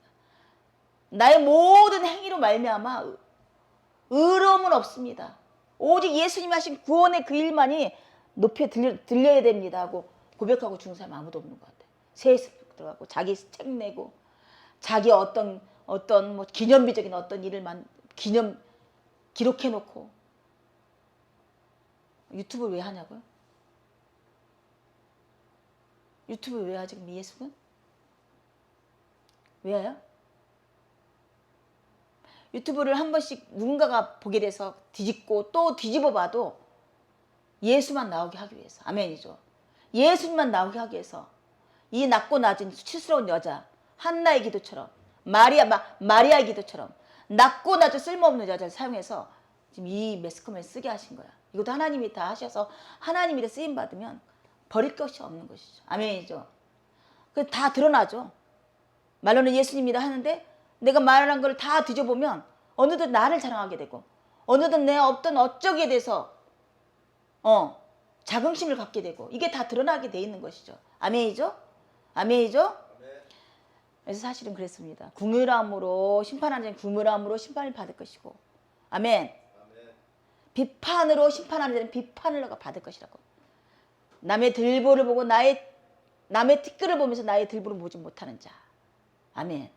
나의 모든 행위로 말미암아 의로움은 없습니다. 오직 예수님 하신 구원의 그 일만이 높이 들려야 됩니다 하고 고백하고 죽은 사람 아무도 없는 것 같아요. 세습 들어가고 자기 책 내고 자기 어떤 뭐 기념비적인 어떤 일을 기록해 놓고. 유튜브 왜 하냐고요? 유튜브 왜 하지 그럼 예수는? 왜 해요? 유튜브를 한 번씩 누군가가 보게 돼서 뒤집고 또 뒤집어 봐도 예수만 나오게 하기 위해서. 아멘이죠. 예수님만 나오게 하기 위해서 이 낮고 낮은 수치스러운 여자 한나의 기도처럼 마리아의 기도처럼 낮고 낮은 쓸모없는 여자를 사용해서 지금 이 매스컴을 쓰게 하신 거야. 이것도 하나님이 다 하셔서 하나님이 다 쓰임 받으면 버릴 것이 없는 것이죠. 아멘이죠. 그 다 드러나죠. 말로는 예수님이다 하는데 내가 말한 걸 다 뒤져보면 어느덧 나를 자랑하게 되고 어느덧 내 어떤 어쩌기에 대해서 자긍심을 갖게 되고 이게 다 드러나게 돼 있는 것이죠. 아멘이죠? 아멘이죠? 아멘. 그래서 사실은 그랬습니다. 궁휼함으로 심판하는 자는 궁휼함으로 심판을 받을 것이고, 아멘. 비판으로 심판하는 자는 비판을 받을 것이라고. 남의 들보를 보고 남의 티끌을 보면서 나의 들보를 보지 못하는 자. 아멘.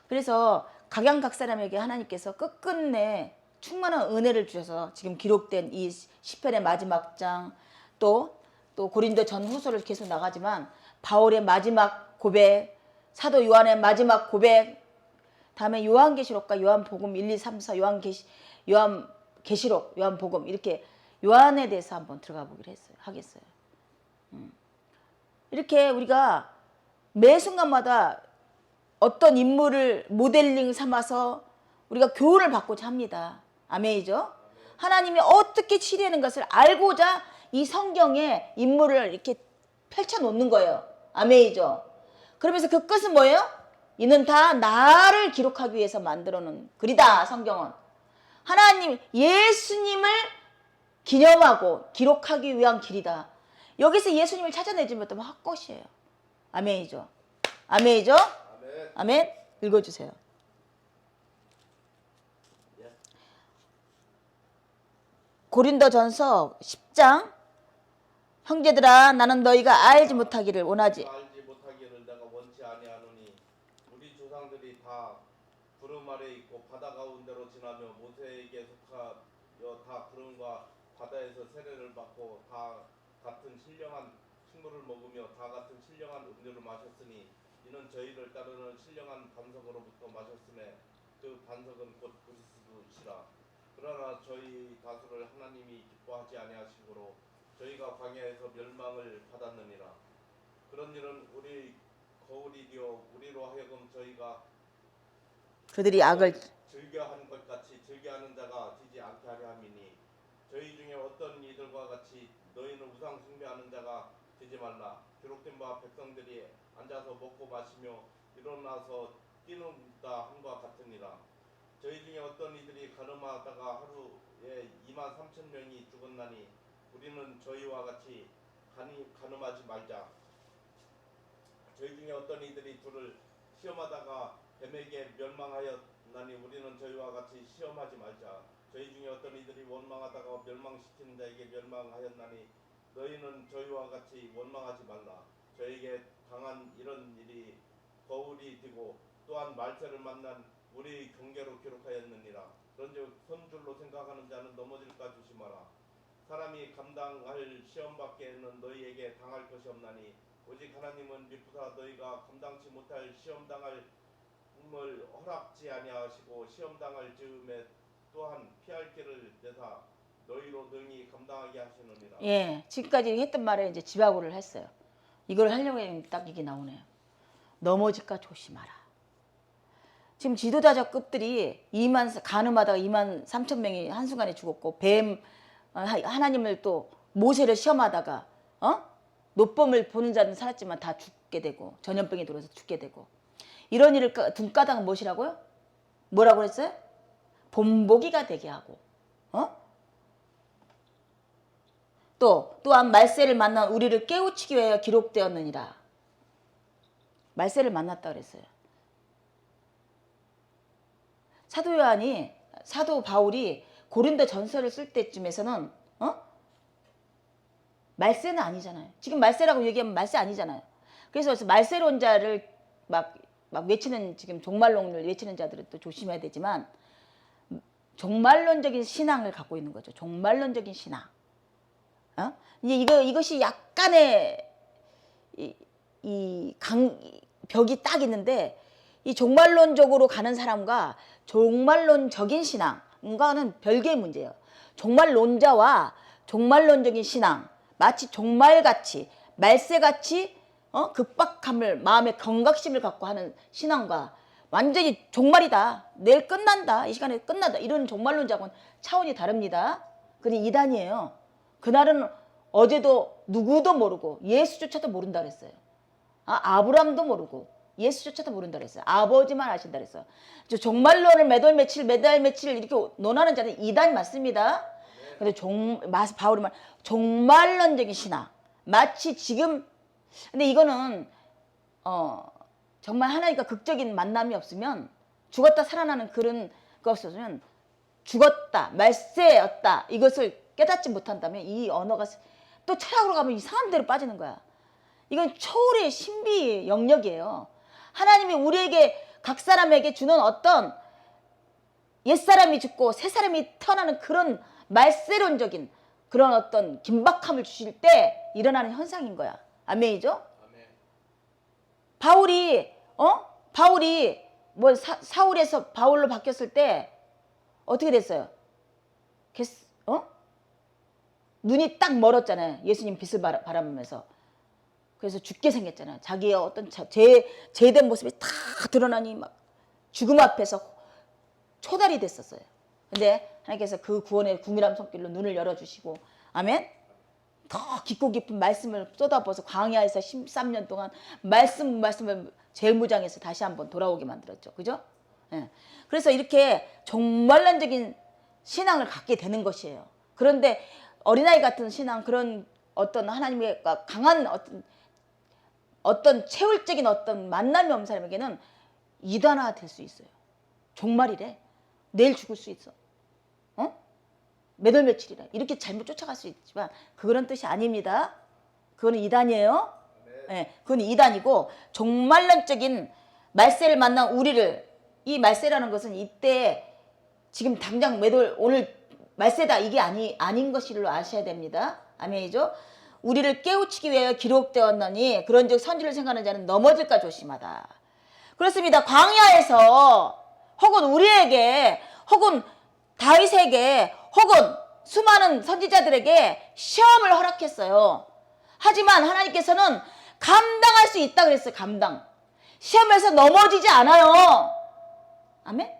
그래서 각양각사람에게 하나님께서 끝끝내 충만한 은혜를 주셔서 지금 기록된 이 시편의 마지막 장, 또 고린도 전후서를 계속 나가지만 바울의 마지막 고백, 사도 요한의 마지막 고백, 다음에 요한계시록과 요한복음 1, 2, 3, 4, 요한계시록, 요한복음, 이렇게 요한에 대해서 한번 들어가 보기로 하겠어요. 이렇게 우리가 매 순간마다 어떤 인물을 모델링 삼아서 우리가 교훈을 받고자 합니다. 아멘이죠? 하나님이 어떻게 치료하는 것을 알고자 이 성경에 인물을 이렇게 펼쳐놓는 거예요. 아멘이죠? 그러면서 그 끝은 뭐예요? 이는 다 나를 기록하기 위해서 만들어놓은 글이다. 성경은 하나님 예수님을 기념하고 기록하기 위한 길이다. 여기서 예수님을 찾아내지면 또 헛것이에요. 아멘이죠? 아멘이죠? 아멘. 읽어주세요. 고린도전서 10장. 형제들아 나는 너희가 알지 못하기를 원하지. 알지 못하기를 내가 원치 아니하노니 우리 조상들이 다 구름 아래 있고 바다 가운데로 지나며 모세에게 속하여 다 구름과 바다에서 세례를 받고 다 같은 신령한 식물을 먹으며 다 같은 신령한 음료를 마셨으니 이는 저희를 따르는 신령한 반석으로부터 마셨음에 그 반석은 곧 그리스도시라. 그러나 저희 다수를 하나님이 기뻐하지 아니하시므로 저희가 광야에서 멸망을 받았느니라. 그런 일은 우리 거울이 되어 우리로 하여금 저희가 그들이 악을 즐겨한 것 같이 즐겨하는 자가 되지 않게 하려 함이니 저희 중에 어떤 이들과 같이 너희는 우상 숭배하는 자가 되지 말라. 기록된 바 백성들이 앉아서 먹고 마시며 일어나서 뛰는다 함과 같으니라. 저희 중에 어떤 이들이 가늠하다가 하루에 23,000명이 죽었나니 우리는 저희와 같이 가늠하지 말자. 저희 중에 어떤 이들이 둘을 시험하다가 뱀에게 멸망하였나니 우리는 저희와 같이 시험하지 말자. 저희 중에 어떤 이들이 원망하다가 멸망시키는 자에게 멸망하였나니 너희는 저희와 같이 원망하지 말라. 저에게 당한 이런 일이 거울이 되고 또한 말세를 만난 우리 경계로 기록하였느니라. 그런즉 선줄로 생각하는 자는 넘어질까 조심하라. 사람이 감당할 시험 밖에는 너희에게 당할 것이 없나니 오직 하나님은 미쁘사 너희가 감당치 못할 시험 당할 을 허락지 아니하시고 시험 당할 즈음에 또한 피할 길을 내사 너희로 능히 감당하게 하시느니라. 예, 지금까지 했던 말에 이제 지바고를 했어요. 이걸 하려고 했는데 딱 이게 나오네요. 넘어질까 조심하라. 지금 지도자급들이 가늠하다가 23,000명이 한순간에 죽었고 하나님을 또 모세를 시험하다가 노범을 보는 자는 살았지만 다 죽게 되고 전염병이 들어서 죽게 되고 이런 일을 눈가닥은 무엇이라고요? 뭐라고 그랬어요? 본보기가 되게 하고 또한 말세를 만난 우리를 깨우치기 위하여 기록되었느니라. 말세를 만났다 그랬어요. 사도 바울이 고린도 전서를 쓸 때쯤에서는 말세는 아니잖아요. 지금 말세라고 얘기하면 말세 아니잖아요. 그래서 말세론자를 막 외치는 지금 종말론을 외치는 자들은 또 조심해야 되지만 종말론적인 신앙을 갖고 있는 거죠. 종말론적인 신앙. 이제 이것이 약간의 벽이 딱 있는데 이 종말론적으로 가는 사람과 종말론적인 신앙과는 별개의 문제예요. 종말론자와 종말론적인 신앙, 마치 종말같이 말세같이 급박함을 마음의 경각심을 갖고 하는 신앙과 완전히 종말이다, 내일 끝난다, 이 시간에 끝난다 이런 종말론자하고는 차원이 다릅니다. 그게 이단이에요. 그날은 어제도 누구도 모르고 예수조차도 모른다 그랬어요. 아브라함도 모르고 예수조차도 모른다 그랬어요. 아버지만 아신다 그랬어요. 종말론을 매달 며칠 이렇게 논하는 자는 이단 맞습니다. 근데 바울이 말 종말론적인 신앙, 마치 지금 근데 이거는 정말 하나님과 극적인 만남이 없으면, 죽었다 살아나는 그런 거 없으면, 죽었다, 말세였다, 이것을 깨닫지 못한다면 이 언어가 또 철학으로 가면 이상한 데로 빠지는 거야. 이건 초월의 신비 영역이에요. 하나님이 우리에게, 각 사람에게 주는 어떤 옛사람이 죽고 새사람이 태어나는 그런 말세론적인 그런 어떤 긴박함을 주실 때 일어나는 현상인 거야. 아멘이죠? 아멘. 바울이 뭐 사울에서 바울로 바뀌었을 때 어떻게 됐어요? 눈이 딱 멀었잖아요. 예수님 빛을 바라보면서. 그래서 죽게 생겼잖아요. 자기의 어떤 죄된 모습이 다 드러나니 막 죽음 앞에서 초달이 됐었어요. 근데 하나님께서 그 구원의 궁일한 손길로 눈을 열어주시고, 아멘? 더 깊고 깊은 말씀을 쏟아부어서 광야에서 13년 동안 말씀을 재무장해서 다시 한번 돌아오게 만들었죠. 그죠? 예. 그래서 이렇게 종말론적인 신앙을 갖게 되는 것이에요. 그런데 어린아이 같은 신앙, 그런 어떤 하나님의 강한 어떤 체울적인 어떤 만남이 없는 사람에게는 이단화 될 수 있어요. 종말이래. 내일 죽을 수 있어. 몇 월 며칠이래. 이렇게 잘못 쫓아갈 수 있지만 그런 뜻이 아닙니다. 그거는 이단이에요. 네, 그건 이단이고, 종말론적인 말세를 만난 우리를, 이 말세라는 것은 이때 지금 당장 오늘 말세다, 이게 아닌 것이로 아셔야 됩니다. 아멘이죠? 우리를 깨우치기 위하여 기록되었느니 그런즉 선지를 생각하는 자는 넘어질까 조심하다. 그렇습니다. 광야에서 혹은 우리에게, 혹은 다윗에게, 혹은 수많은 선지자들에게 시험을 허락했어요. 하지만 하나님께서는 감당할 수 있다 그랬어요. 감당. 시험에서 넘어지지 않아요. 아멘?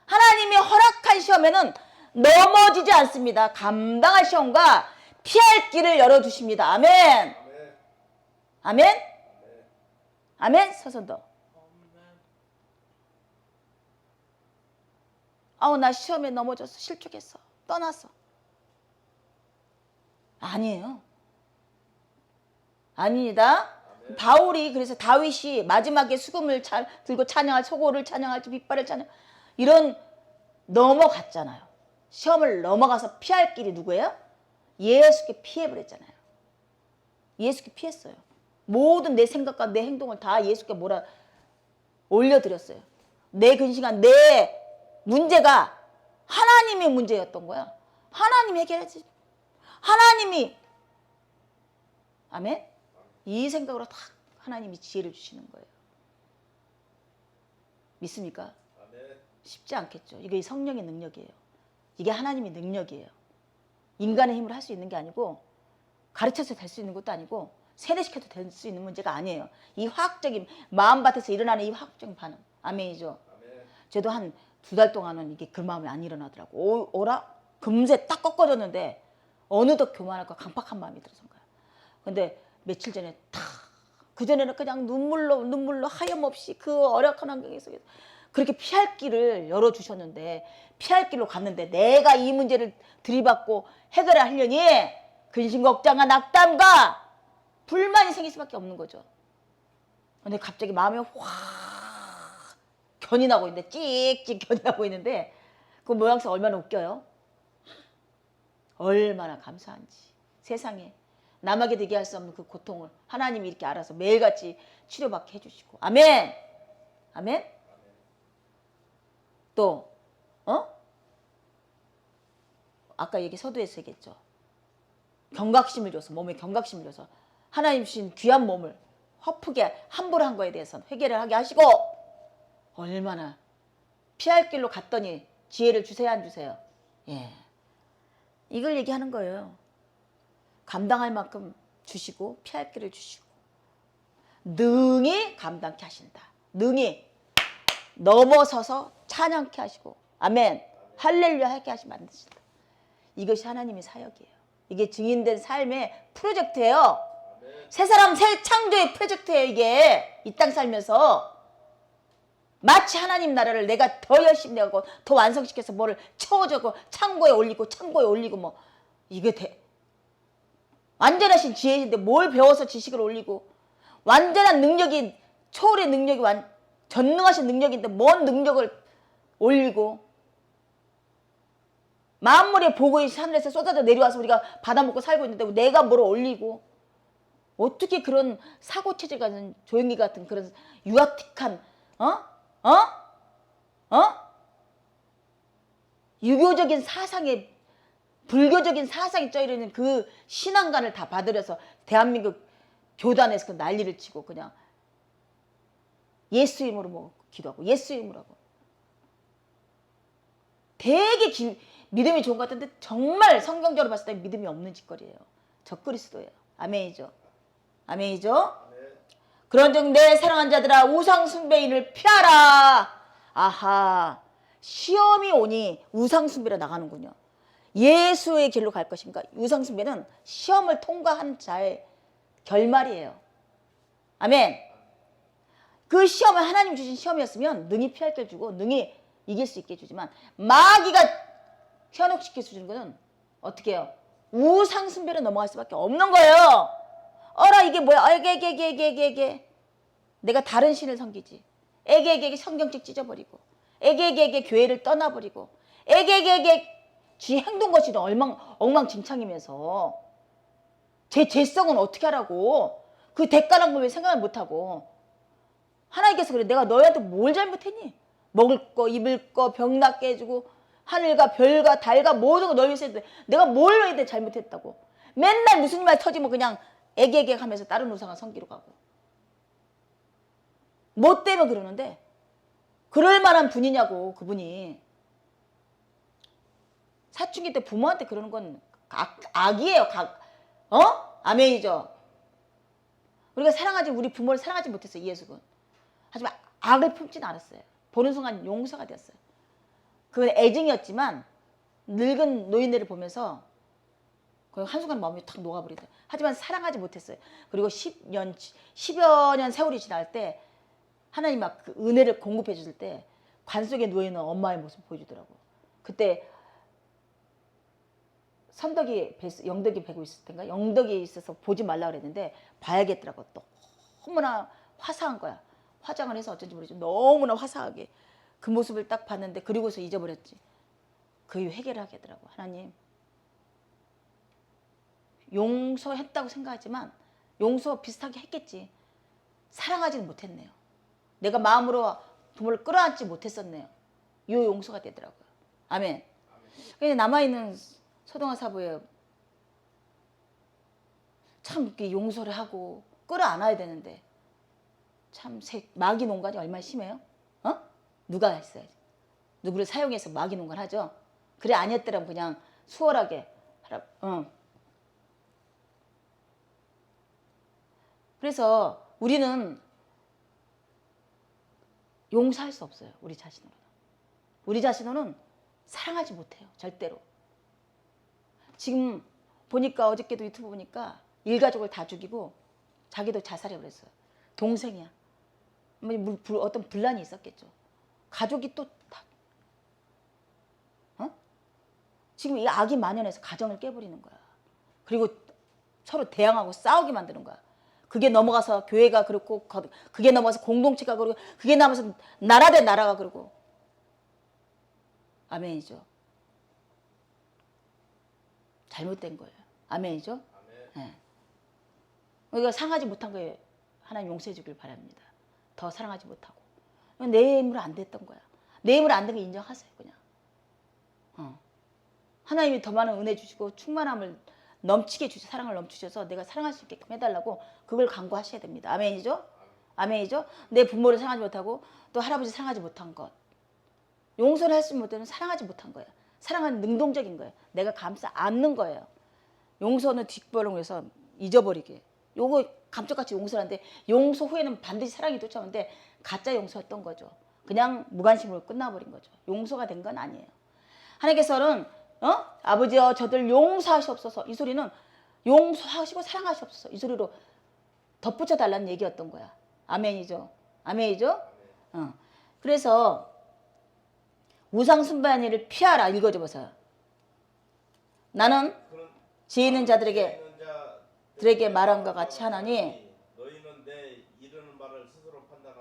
하나님이 허락한 시험에는 넘어지지 않습니다. 감당할 시험과 피할 길을 열어주십니다. 아멘. 아멘. 아멘. 서선도. 나 시험에 넘어졌어. 실족했어. 떠났어. 아니에요. 아닙니다. 바울이, 그래서 다윗이 마지막에 수금을 들고 찬양할, 소고를 찬양할지 빗발을 찬양, 이런 넘어갔잖아요. 시험을 넘어가서 피할 길이 누구예요? 예수께 피해버렸잖아요. 예수께 피했어요. 모든 내 생각과 내 행동을 다 예수께 올려드렸어요. 내 근심한 내 문제가 하나님의 문제였던 거야. 하나님이 해결하지. 하나님이, 아멘? 이 생각으로 딱 하나님이 지혜를 주시는 거예요. 믿습니까? 쉽지 않겠죠. 이게 성령의 능력이에요. 이게 하나님의 능력이에요. 인간의 힘으로 할 수 있는 게 아니고, 가르쳐서 될 수 있는 것도 아니고, 세뇌시켜도 될 수 있는 문제가 아니에요. 이 화학적인, 마음밭에서 일어나는 이 화학적인 반응. 아멘이죠. 저도 한 2달 동안은 이게 그 마음이 안 일어나더라고. 오라? 금세 딱 꺾어졌는데 어느덧 교만할까 강팍한 마음이 들어선 거야. 근데 며칠 전에 그전에는 그냥 눈물로 하염없이 그 어려운 환경 속에서 그렇게 피할 길을 열어주셨는데, 피할 길로 갔는데 내가 이 문제를 들이받고 해결하려니 근심, 걱정과 낙담과 불만이 생길 수밖에 없는 거죠. 근데 갑자기 마음이 확 견이 나고 있는데, 찍찍 견이 나고 있는데, 그 모양새가 얼마나 웃겨요? 얼마나 감사한지. 세상에 남에게 되게 할 수 없는 그 고통을 하나님이 이렇게 알아서 매일같이 치료받게 해주시고. 아멘. 아멘. 또 아까 얘기 서두에서 얘기했죠. 경각심을 줘서, 몸에 경각심을 줘서 하나님 주신 귀한 몸을 허프게 함부로 한 거에 대해서 회개를 하게 하시고, 얼마나 피할 길로 갔더니 지혜를 주세요, 안 주세요? 예, 이걸 얘기하는 거예요. 감당할 만큼 주시고 피할 길을 주시고 능히 감당케 하신다. 능히 넘어서서 찬양케 하시고, 아멘, 할렐루야 하게 하시면 만드신다. 이것이 하나님의 사역이에요. 이게 증인된 삶의 프로젝트예요. 새 사람 새 창조의 프로젝트예요. 이게 이 땅 살면서 마치 하나님 나라를 내가 더 열심히 하고 더 완성시켜서 뭐를 채워주고 창고에 올리고 뭐 이게 완전하신 지혜인데 뭘 배워서 지식을 올리고 완전한 능력이 초월의 능력이 전능하신 능력인데 뭔 능력을 올리고 만물의 복이 하늘에서 쏟아져 내려와서 우리가 받아먹고 살고 있는데 내가 뭘 올리고 어떻게 그런 사고체질 같은 조용히 같은 그런 유아틱한 유교적인 사상에 불교적인 사상이 쪄있는 그 신앙관을 다 받으려서 대한민국 교단에서 그 난리를 치고 그냥 예수 이름으로 뭐 기도하고 예수 이름으로 하고 되게 믿음이 좋은 것 같은데 정말 성경적으로 봤을 때 믿음이 없는 짓거리예요. 적그리스도예요. 아멘이죠. 아멘이죠. 그런즉 내 사랑한 자들아 우상 숭배인을 피하라. 아하, 시험이 오니 우상 숭배로 나가는군요. 예수의 길로 갈 것인가? 우상 숭배는 시험을 통과한 자의 결말이에요. 아멘. 그 시험은 하나님 주신 시험이었으면 능히 피할 길 주고 능히 이길 수 있게 해주지만 마귀가 현혹시켜 주는 것은 어떻게 해요? 우상 숭배로 넘어갈 수밖에 없는 거예요. 어라 이게 뭐야? 에게 내가 다른 신을 섬기지. 에게 성경책 찢어버리고 에게 교회를 떠나버리고 에게 지 행동 것이 엉망진창이면서 제 죄성은 어떻게 하라고 그 대가란 걸 왜 생각을 못하고 하나님께서 그래 내가 너희한테 뭘 잘못했니? 먹을 거 입을 거 병 낫게 해주고 하늘과 별과 달과 모든 거 너희 위해서 했는데 내가 뭘 너희한테 잘못했다고 맨날 무슨 말 터지면 그냥 애기애기 하면서 다른 우상을 섬기러 가고 뭐 때문에 그러는데 그럴 만한 분이냐고 그분이 사춘기 때 부모한테 그러는 건 악이에요. 아멘이죠. 우리가 우리 부모를 사랑하지 못했어요. 예수는. 하지만 악을 품진 않았어요. 보는 순간 용서가 되었어요. 그건 애증이었지만 늙은 노인네를 보면서 한순간 마음이 탁 녹아버리더라고요. 하지만 사랑하지 못했어요. 그리고 10여 년 세월이 지날 때 하나님 막 그 은혜를 공급해 줄 때 관 속에 누워있는 엄마의 모습 보여주더라고요. 그때 영덕이 배고 있을 텐가? 영덕이 있어서 보지 말라 그랬는데 봐야겠더라고. 너무나 화사한 거야. 화장을 해서 어쩐지 모르지만 너무나 화사하게 그 모습을 딱 봤는데 그리고서 잊어버렸지. 그 이후 회개를 하게 하더라고. 하나님 용서했다고 생각하지만 용서 비슷하게 했겠지. 사랑하지는 못했네요. 내가 마음으로 부모를 끌어안지 못했었네요. 이 용서가 되더라고요. 아멘. 그냥 남아있는 소동아 사부에 참 이렇게 용서를 하고 끌어안아야 되는데 참 마귀 농간이 얼마나 심해요? 누가 했어야지. 누구를 사용해서 마귀 농간 하죠. 그래 아니었더라면 그냥 수월하게 하라. 그래서 우리는 용서할 수 없어요. 우리 자신으로는. 우리 자신으로는 사랑하지 못해요. 절대로. 지금 보니까 어저께도 유튜브 보니까 일가족을 다 죽이고 자기도 자살해버렸어요. 동생이야. 어떤 분란이 있었겠죠. 가족이 또 다. 지금 이 악이 만연해서 가정을 깨버리는 거야. 그리고 서로 대항하고 싸우게 만드는 거야. 그게 넘어가서 교회가 그렇고 그게 넘어가서 공동체가 그러고 그게 넘어가서 나라 대 나라가 그러고. 아멘이죠. 잘못된 거예요. 아멘이죠. 아멘. 네. 우리가 상하지 못한 거에 하나님 용서해 주길 바랍니다. 더 사랑하지 못하고. 내 힘으로 안 됐던 거야. 내 힘으로 안 된 거 인정하세요. 그냥. 하나님이 더 많은 은혜 주시고 충만함을 넘치게 주셔서 사랑을 넘치셔서 내가 사랑할 수 있게끔 해달라고 그걸 간구하셔야 됩니다. 아멘이죠? 아멘이죠? 내 부모를 사랑하지 못하고 또 할아버지 사랑하지 못한 것. 용서를 할 수 못하는 사랑하지 못한 거예요. 사랑은 능동적인 거예요. 내가 감싸 안는 거예요. 용서는 뒷벌을 해서 잊어버리게. 요거 감쪽같이 용서하는데 용서 후에는 반드시 사랑이 쫓아오는데 가짜 용서였던 거죠. 그냥 무관심으로 끝나버린 거죠. 용서가 된 건 아니에요. 하나님께서는 아버지여 저들 용서하시옵소서. 이 소리는 용서하시고 사랑하시옵소서. 이 소리로 덧붙여 달라는 얘기였던 거야. 아멘이죠. 아멘이죠. 그래서 우상 숭배하는 일을 피하라. 읽어줘 보세요. 나는 지혜 있는 자들에게 말한 것 같이 하나니 너희는 내 이르는 말을 스스로 판단하지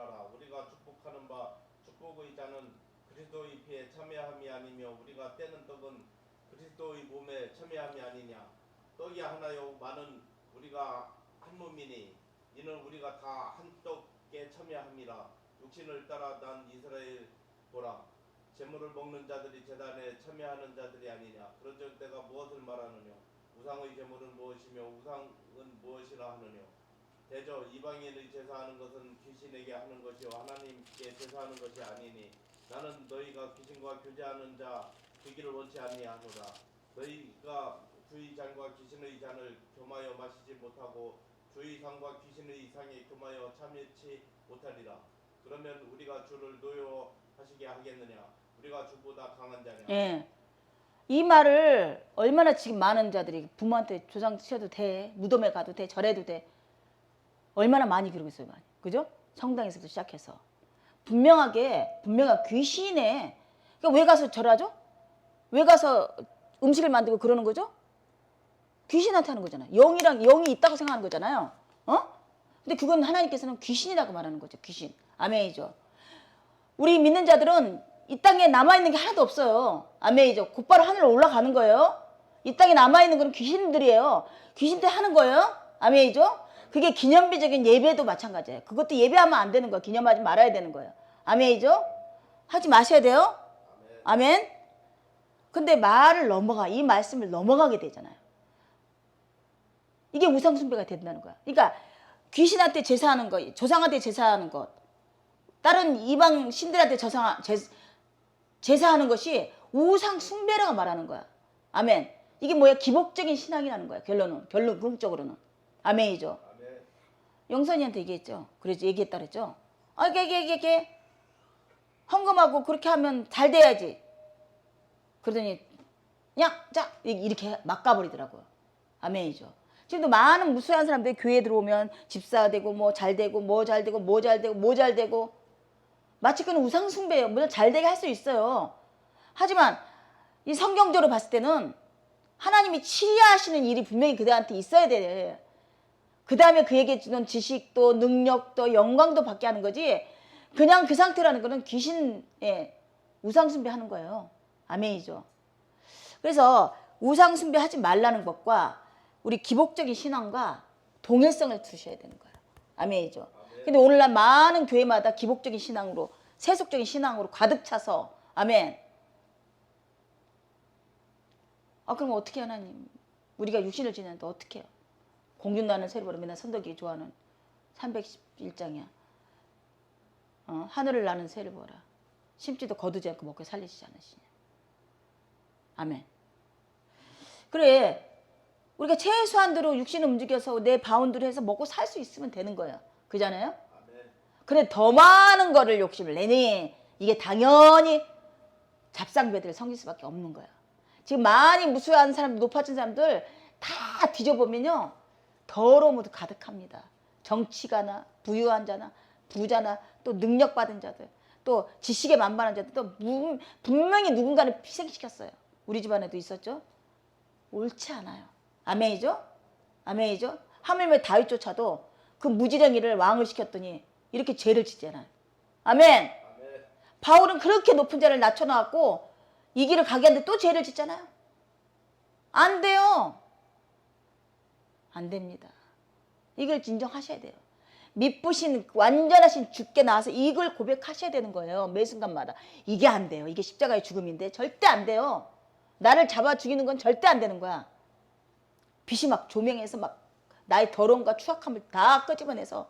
그리스도의 피에 참여함이 아니며 우리가 떼는 떡은 그리스도의 몸에 참여함이 아니냐. 떡이 하나요 많은 우리가 한 몸이니 이는 우리가 다 한 떡에 참여함이라. 육신을 따라 난 이스라엘 보라. 제물을 먹는 자들이 제단에 참여하는 자들이 아니냐. 그런즉 내가 무엇을 말하느냐. 우상의 제물은 무엇이며 우상은 무엇이라 하느냐. 대저 이방인의 제사하는 것은 귀신에게 하는 것이요 하나님께 제사하는 것이 아니니 나는 너희가 귀신과 교제하는 자 되기를 원치 아니하노라. 너희가 주의 잔과 귀신의 잔을 겸하여 마시지 못하고 주의 상과 귀신의 상에 겸하여 참여치 못하리라. 그러면 우리가 주를 노여하시게 하겠느냐. 우리가 주보다 강한 자냐. 예. 이 말을 얼마나 지금 많은 자들이 부모한테 조상 치셔도 돼, 무덤에 가도 돼, 절해도 돼, 얼마나 많이 그러고 있어요. 많이. 그죠? 성당에서부터 시작해서 분명하게 귀신에. 그러니까 왜 가서 절하죠? 왜 가서 음식을 만들고 그러는 거죠? 귀신한테 하는 거잖아요. 영이 있다고 생각하는 거잖아요. 근데 그건 하나님께서는 귀신이라고 말하는 거죠. 귀신. 아멘이죠. 우리 믿는 자들은 이 땅에 남아있는 게 하나도 없어요. 아멘이죠. 곧바로 하늘로 올라가는 거예요. 이 땅에 남아있는 건 귀신들이에요. 귀신들 하는 거예요. 아멘이죠. 그게 기념비적인 예배도 마찬가지예요. 그것도 예배하면 안 되는 거예요. 기념하지 말아야 되는 거예요. 아멘이죠. 하지 마셔야 돼요. 아멘. 근데 이 말씀을 넘어가게 되잖아요. 이게 우상숭배가 된다는 거야. 그러니까 귀신한테 제사하는 거, 조상한테 제사하는 것, 다른 이방 신들한테 제사하는 것이 우상숭배라고 말하는 거야. 아멘. 이게 뭐야? 기복적인 신앙이라는 거야. 결론 궁극적으로는. 아멘이죠. 아멘. 영선이한테 얘기했죠. 그래서 얘기했다 그랬죠. 이게 헌금하고 그렇게 하면 잘 돼야지. 그러더니 자 이렇게 막 가버리더라고요. 아멘이죠. 지금도 많은 무수한 사람들이 교회에 들어오면 집사가 되고 뭐 잘 되고 뭐 잘 되고 뭐 잘 되고 뭐 잘 되고 마치 그는 우상숭배예요. 물론 잘 되게 할 수 있어요. 하지만 이 성경적으로 봤을 때는 하나님이 치리하시는 일이 분명히 그들한테 있어야 돼. 그 다음에 그에게 주는 지식도 능력도 영광도 받게 하는 거지. 그냥 그 상태라는 거는 귀신의 우상숭배 하는 거예요. 아멘이죠. 그래서 우상숭배 하지 말라는 것과 우리 기복적인 신앙과 동일성을 두셔야 되는 거예요. 아멘이죠. 근데 오늘날 많은 교회마다 기복적인 신앙으로, 세속적인 신앙으로 가득 차서, 아멘. 그럼 어떻게 하나님? 우리가 육신을 지내는데 어떻게 해요? 공균나는 새를 보러 맨날 선덕이 좋아하는 311장이야. 하늘을 나는 새를 보라. 심지도 거두지 않고 먹고 살리시지 않으시냐. 아멘. 그래. 우리가 최소한대로 육신을 움직여서 내 바운드를 해서 먹고 살 수 있으면 되는 거예요. 그잖아요? 아멘. 그래 더 많은 거를 욕심을 내니 이게 당연히 잡상배들을 섬길 수밖에 없는 거야. 지금 많이 무수한 사람들, 높아진 사람들 다 뒤져보면요. 더러움으로 가득합니다. 정치가나 부유한 자나 부자나 또 능력받은 자들 또 지식에 만반한 자들 또 분명히 누군가를 희생시켰어요. 우리 집안에도 있었죠. 옳지 않아요. 아멘이죠? 아멘이죠? 하물며 다윗조차도 그 무지랭이를 왕을 시켰더니 이렇게 죄를 짓잖아요. 아멘. 아멘. 바울은 그렇게 높은 자를 낮춰놓았고 이 길을 가게 하는데 또 죄를 짓잖아요. 안 돼요. 안 됩니다. 이걸 진정하셔야 돼요. 미쁘신 완전하신 주께 나와서 이걸 고백하셔야 되는 거예요. 매 순간마다. 이게 안 돼요. 이게 십자가의 죽음인데 절대 안 돼요. 나를 잡아 죽이는 건 절대 안 되는 거야. 빛이 막 조명해서 막 나의 더러움과 추악함을 다 끄집어내서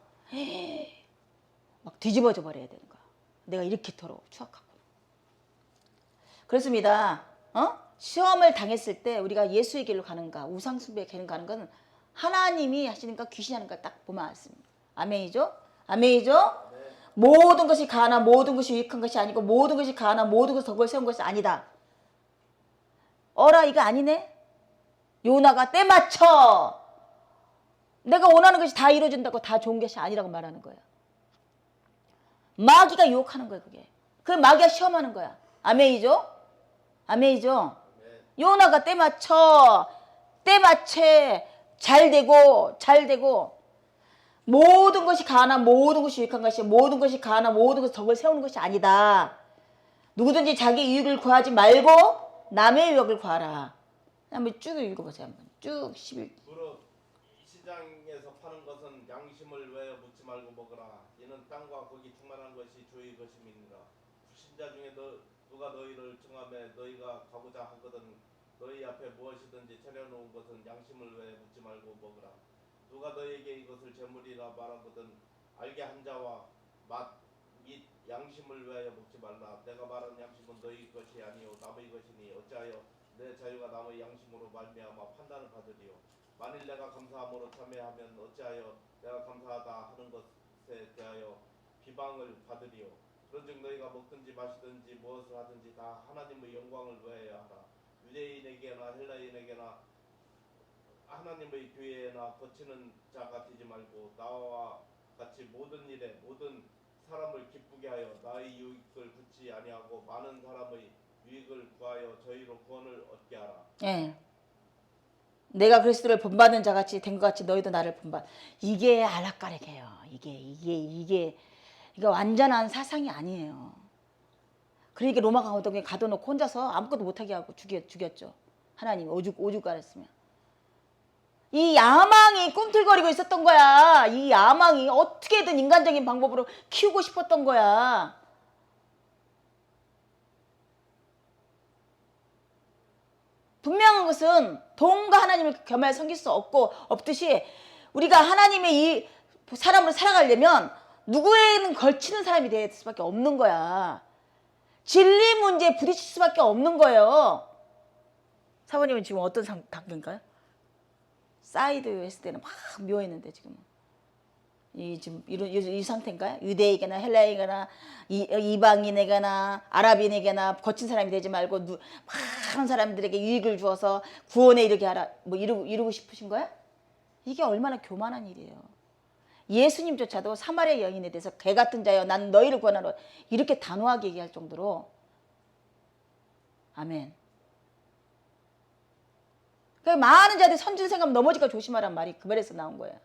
막 뒤집어져 버려야 되는 거야. 내가 이렇게 더러워 추악하고. 그렇습니다. 시험을 당했을 때 우리가 예수의 길로 가는가 우상숭배의 길로 가는 건 하나님이 하시는가 귀신이 하는가 딱 보면 알습니다. 아멘이죠? 아멘이죠? 아멘. 모든 것이 가나 모든 것이 유익한 것이 아니고 모든 것이 가나 모든 것이 덕을 세운 것이 아니다. 이거 아니네? 요나가 때 맞춰 내가 원하는 것이 다 이루어진다고 다 좋은 것이 아니라고 말하는 거야. 마귀가 유혹하는 거야 그게. 그 마귀가 시험하는 거야. 아멘이죠? 아멘이죠? 아멘. 요나가 때 맞춰 잘 되고 모든 것이 가나 모든 것이 유익한 것이 모든 것이 가나 모든 것이 덕을 세우는 것이 아니다. 누구든지 자기 이익을 구하지 말고 남의 유익을 구하라. 한번 쭉 읽어보세요. 한번 쭉 11. 무릇 이 시장에서 파는 것은 양심을 외어 묻지 말고 먹으라. 이는 땅과 거기 충만한 것이 주의 것임이니라. 불신자 중에 누가 너희를 청하며 너희가 가고자 하거든 너희 앞에 무엇이든지 차려놓은 것은 양심을 외어 묻지 말고 먹으라. 누가 너희에게 이것을 재물이라 말하거든 알게 한 자와 맛 및 양심을 위하여 먹지 말라. 내가 말한 양심은 너희 것이 아니요 남의 것이니 어찌하여 내 자유가 남의 양심으로 말미암아 판단을 받으리요. 만일 내가 감사함으로 참여하면 어찌하여 내가 감사하다 하는 것에 대하여 비방을 받으리요. 그런즉 너희가 먹든지 마시든지 무엇을 하든지 다 하나님의 영광을 위하여 하라. 유대인에게나 헬라인에게나 하나님의 교회에나 거치는 자가 되지 말고 나와 같이 모든 일에 모든 사람을 기쁘게 하여 나의 유익을 굳지 아니하고 많은 사람의 유익을 구하여 저희로 구원을 얻게 하라. 예. 내가 그리스도를 본받는 자같이 된 것 같이 너희도 나를 본받. 이게 알라까르게요. 이게 완전한 사상이 아니에요. 그러니까 로마 강호동에 가둬놓고 혼자서 아무것도 못하게 하고 죽였죠. 하나님이 오죽 알았으면. 이 야망이 꿈틀거리고 있었던 거야. 이 야망이 어떻게든 인간적인 방법으로 키우고 싶었던 거야. 분명한 것은 돈과 하나님을 겸하여 섬길 수 없듯이 우리가 하나님의 이 사람으로 살아가려면 누구에는 걸치는 사람이 될 수밖에 없는 거야. 진리 문제에 부딪힐 수밖에 없는 거예요. 사모님은 지금 어떤 단계인가요? 사이드 했을 때는 막 묘했는데 지금은 지금 이 상태인가요? 유대인에게나 헬라인에게나 이방인에게나 아랍인에게나 거친 사람이 되지 말고 많은 사람들에게 유익을 주어서 구원에 이르게 하라. 뭐 이루고 싶으신 거야? 이게 얼마나 교만한 일이에요. 예수님조차도 사마리아 여인에 대해서 개 같은 자여 난 너희를 구원하러 이렇게 단호하게 얘기할 정도로. 아멘. 그러니까 많은 자들이 선줄 생각하면 넘어질까 조심하란 말이 그 말에서 나온 거예요.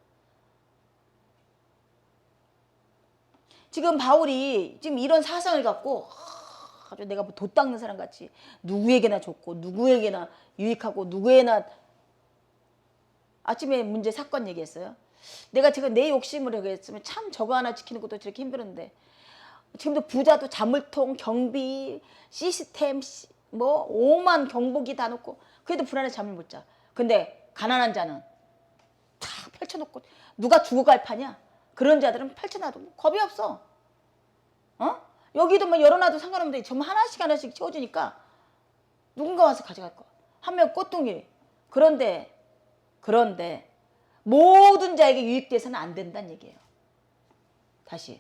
지금 바울이 지금 이런 사상을 갖고 아주 내가 뭐 돛 닦는 사람 같이 누구에게나 좋고 누구에게나 유익하고 누구에나. 아침에 문제 사건 얘기했어요. 제가 내 욕심을 얘기했으면 참 저거 하나 지키는 것도 저렇게 힘들었는데 지금도 부자도 자물통, 경비, 시스템 뭐 오만 경보기 다 놓고 그래도 불안해 잠을 못 자. 근데 가난한 자는 다 펼쳐놓고 누가 죽어갈 판이야. 그런 자들은 펼쳐놔도 겁이 없어. 여기도 뭐 열어놔도 상관없는데 전부 하나씩 채워주니까 누군가 와서 가져갈 거야. 한 명 꽃둥이. 그런데 모든 자에게 유익돼서는 안 된다는 얘기예요. 다시.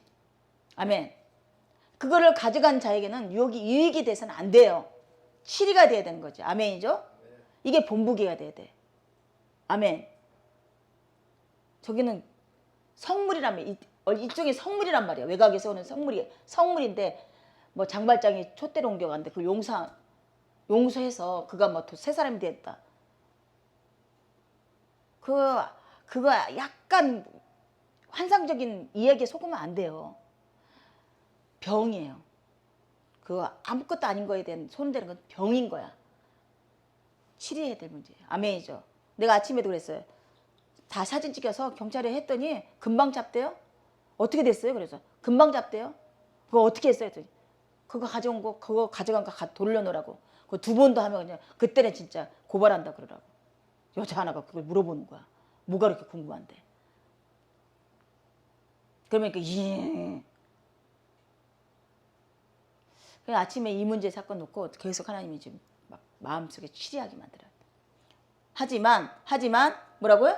아멘. 그거를 가져간 자에게는 유익이 돼서는 안 돼요. 치리가 돼야 되는 거지. 아멘이죠? 이게 본보기가 돼야 돼. 아멘. 저기는 성물이라면 이쪽이 성물이란 말이야. 외곽에서 오는 성물인데 뭐 장발장이 촛대로 옮겨갔는데 그 용서해서 그가 뭐 새 사람이 됐다. 그거 약간 환상적인 이야기에 속으면 안 돼요. 병이에요. 그거 아무것도 아닌 거에 대한 손대는 건 병인 거야. 치료해야 될 문제예요. 아멘이죠. 내가 아침에도 그랬어요. 다 사진 찍어서 경찰에 했더니 금방 잡대요. 어떻게 됐어요? 그래서 금방 잡대요. 그거 어떻게 했어요? 했더니 그거 가져온 거 그거 가져간 거 돌려놓으라고. 그거 2번 더 하면 그냥 그때는 진짜 고발한다 그러라고. 여자 하나가 그걸 물어보는 거야. 뭐가 그렇게 궁금한데. 그러면 그냥 아침에 이 문제 사건 놓고 계속 하나님이 지금 막 마음속에 치리하게 만들어요. 하지만 뭐라고요?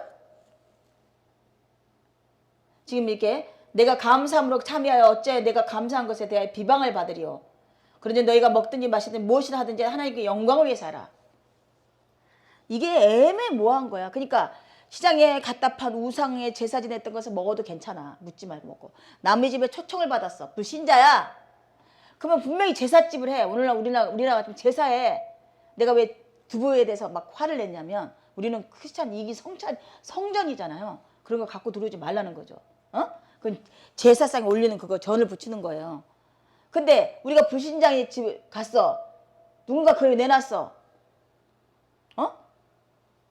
지금 이렇게 내가 감사함으로 참여하여 어째 내가 감사한 것에 대하여 비방을 받으리요. 그런데 너희가 먹든지 마시든지 무엇이라 하든지 하나님께 영광을 위해서 하라. 이게 애매모호한 거야. 그러니까 시장에 갖다 판 우상에 제사 지냈던 것을 먹어도 괜찮아. 묻지 말고 먹고. 남의 집에 초청을 받았어. 불신자야. 그러면 분명히 제사집을 해. 오늘날 우리나라 같으면 제사해. 내가 왜 두부에 대해서 막 화를 냈냐면 우리는 크리스찬 이기 성전이잖아요. 그런 거 갖고 들어오지 말라는 거죠. 그건 제사상에 올리는 그거 전을 붙이는 거예요. 근데 우리가 불신자의 집 갔어. 누군가 그걸 내놨어. 어?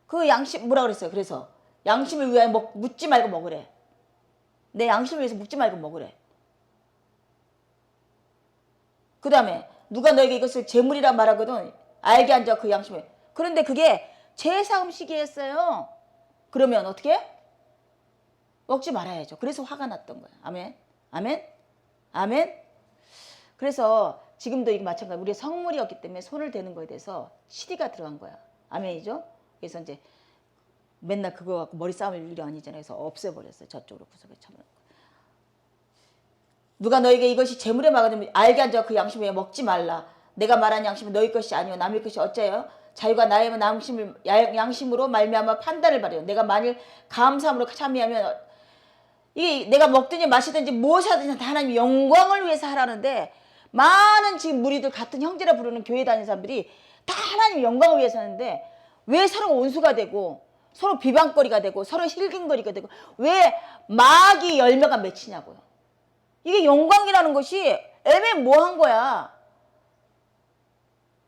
그 양심 뭐라 그랬어요? 그래서 양심을 위하여 묻지 말고 먹으래. 내 양심을 위해서 묻지 말고 먹으래. 그 다음에 누가 너에게 이것을 재물이라 말하거든 알게 앉아 그 양심을. 그런데 그게 제사 음식이었어요. 그러면 어떻게? 먹지 말아야죠. 그래서 화가 났던 거야. 아멘. 아멘. 아멘. 그래서 지금도 이게 마찬가지. 우리의 성물이었기 때문에 손을 대는 거에 대해서 시리가 들어간 거야. 아멘이죠. 그래서 이제 맨날 그거 갖고 머리 싸움일 일이 아니잖아요. 그래서 없애버렸어요. 저쪽으로 구석에 쳐놓고. 누가 너에게 이것이 재물에 막아주면 알게 앉아 그 양심 위에 먹지 말라. 내가 말한 양심은 너희 것이 아니요 남의 것이 어째요? 자유가 나의 양심으로 말미암아 판단을 받아요. 내가 만일 감사함으로 참여하면 이게 내가 먹든지 마시든지 무엇을 하든지 다 하나님의 영광을 위해서 하라는데 많은 지금 무리들 같은 형제라 부르는 교회 다니는 사람들이 다 하나님의 영광을 위해서 하는데 왜 서로가 원수가 되고 서로 비방거리가 되고 서로 힐긴거리가 되고 왜 마귀 열매가 맺히냐고요. 이게 영광이라는 것이 애매모호한 거야.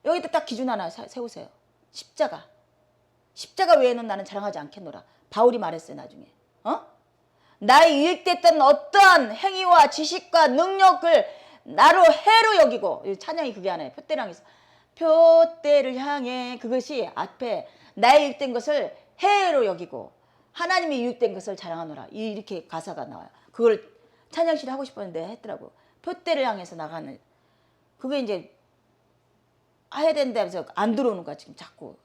여기다 딱 기준 하나 세우세요. 십자가. 십자가 외에는 나는 자랑하지 않겠노라. 바울이 말했어요 나중에. 나의 유익됐던 어떠한 행위와 지식과 능력을 나로 해로 여기고 찬양이 그게 하나예요. 표대를 향해서 표대를 향해 그것이 앞에 나의 유익된 것을 해로 여기고 하나님의 유익된 것을 자랑하노라. 이렇게 가사가 나와요. 그걸 찬양시를 하고 싶었는데 했더라고. 표대를 향해서 나가는 그게 이제 해야 된다 하면서 안 들어오는 거야 지금 자꾸.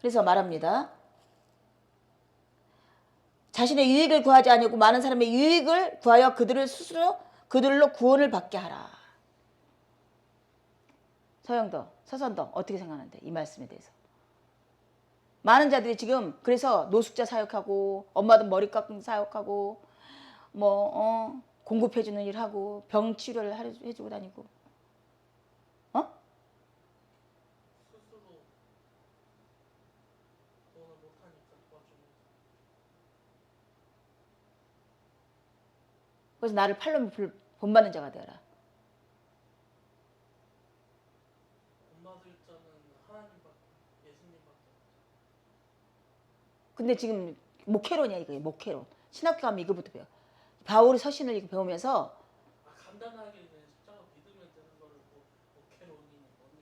그래서 말합니다. 자신의 유익을 구하지 아니하고 많은 사람의 유익을 구하여 그들을 스스로 그들로 구원을 받게 하라. 서영도, 서선도 어떻게 생각하는데 이 말씀에 대해서? 많은 자들이 지금 그래서 노숙자 사역하고 엄마도 머리 깎는 사역하고 공급해주는 일 하고 병 치료를 해주고 다니고 스스로 돈을 못하니까 도와주는. 그래서 나를 팔로 본받는 자가 되어라. 본받을 자는 하나님밖에 예수님밖에 없죠. 근데 지금 목회론이야 이거. 목회론. 신학교 가면 이거부터 배워. 바울의 서신을 이거 배우면서 간단하게 그냥 십자가 믿으면 되는 거를 뭐 목회론이니 뭐니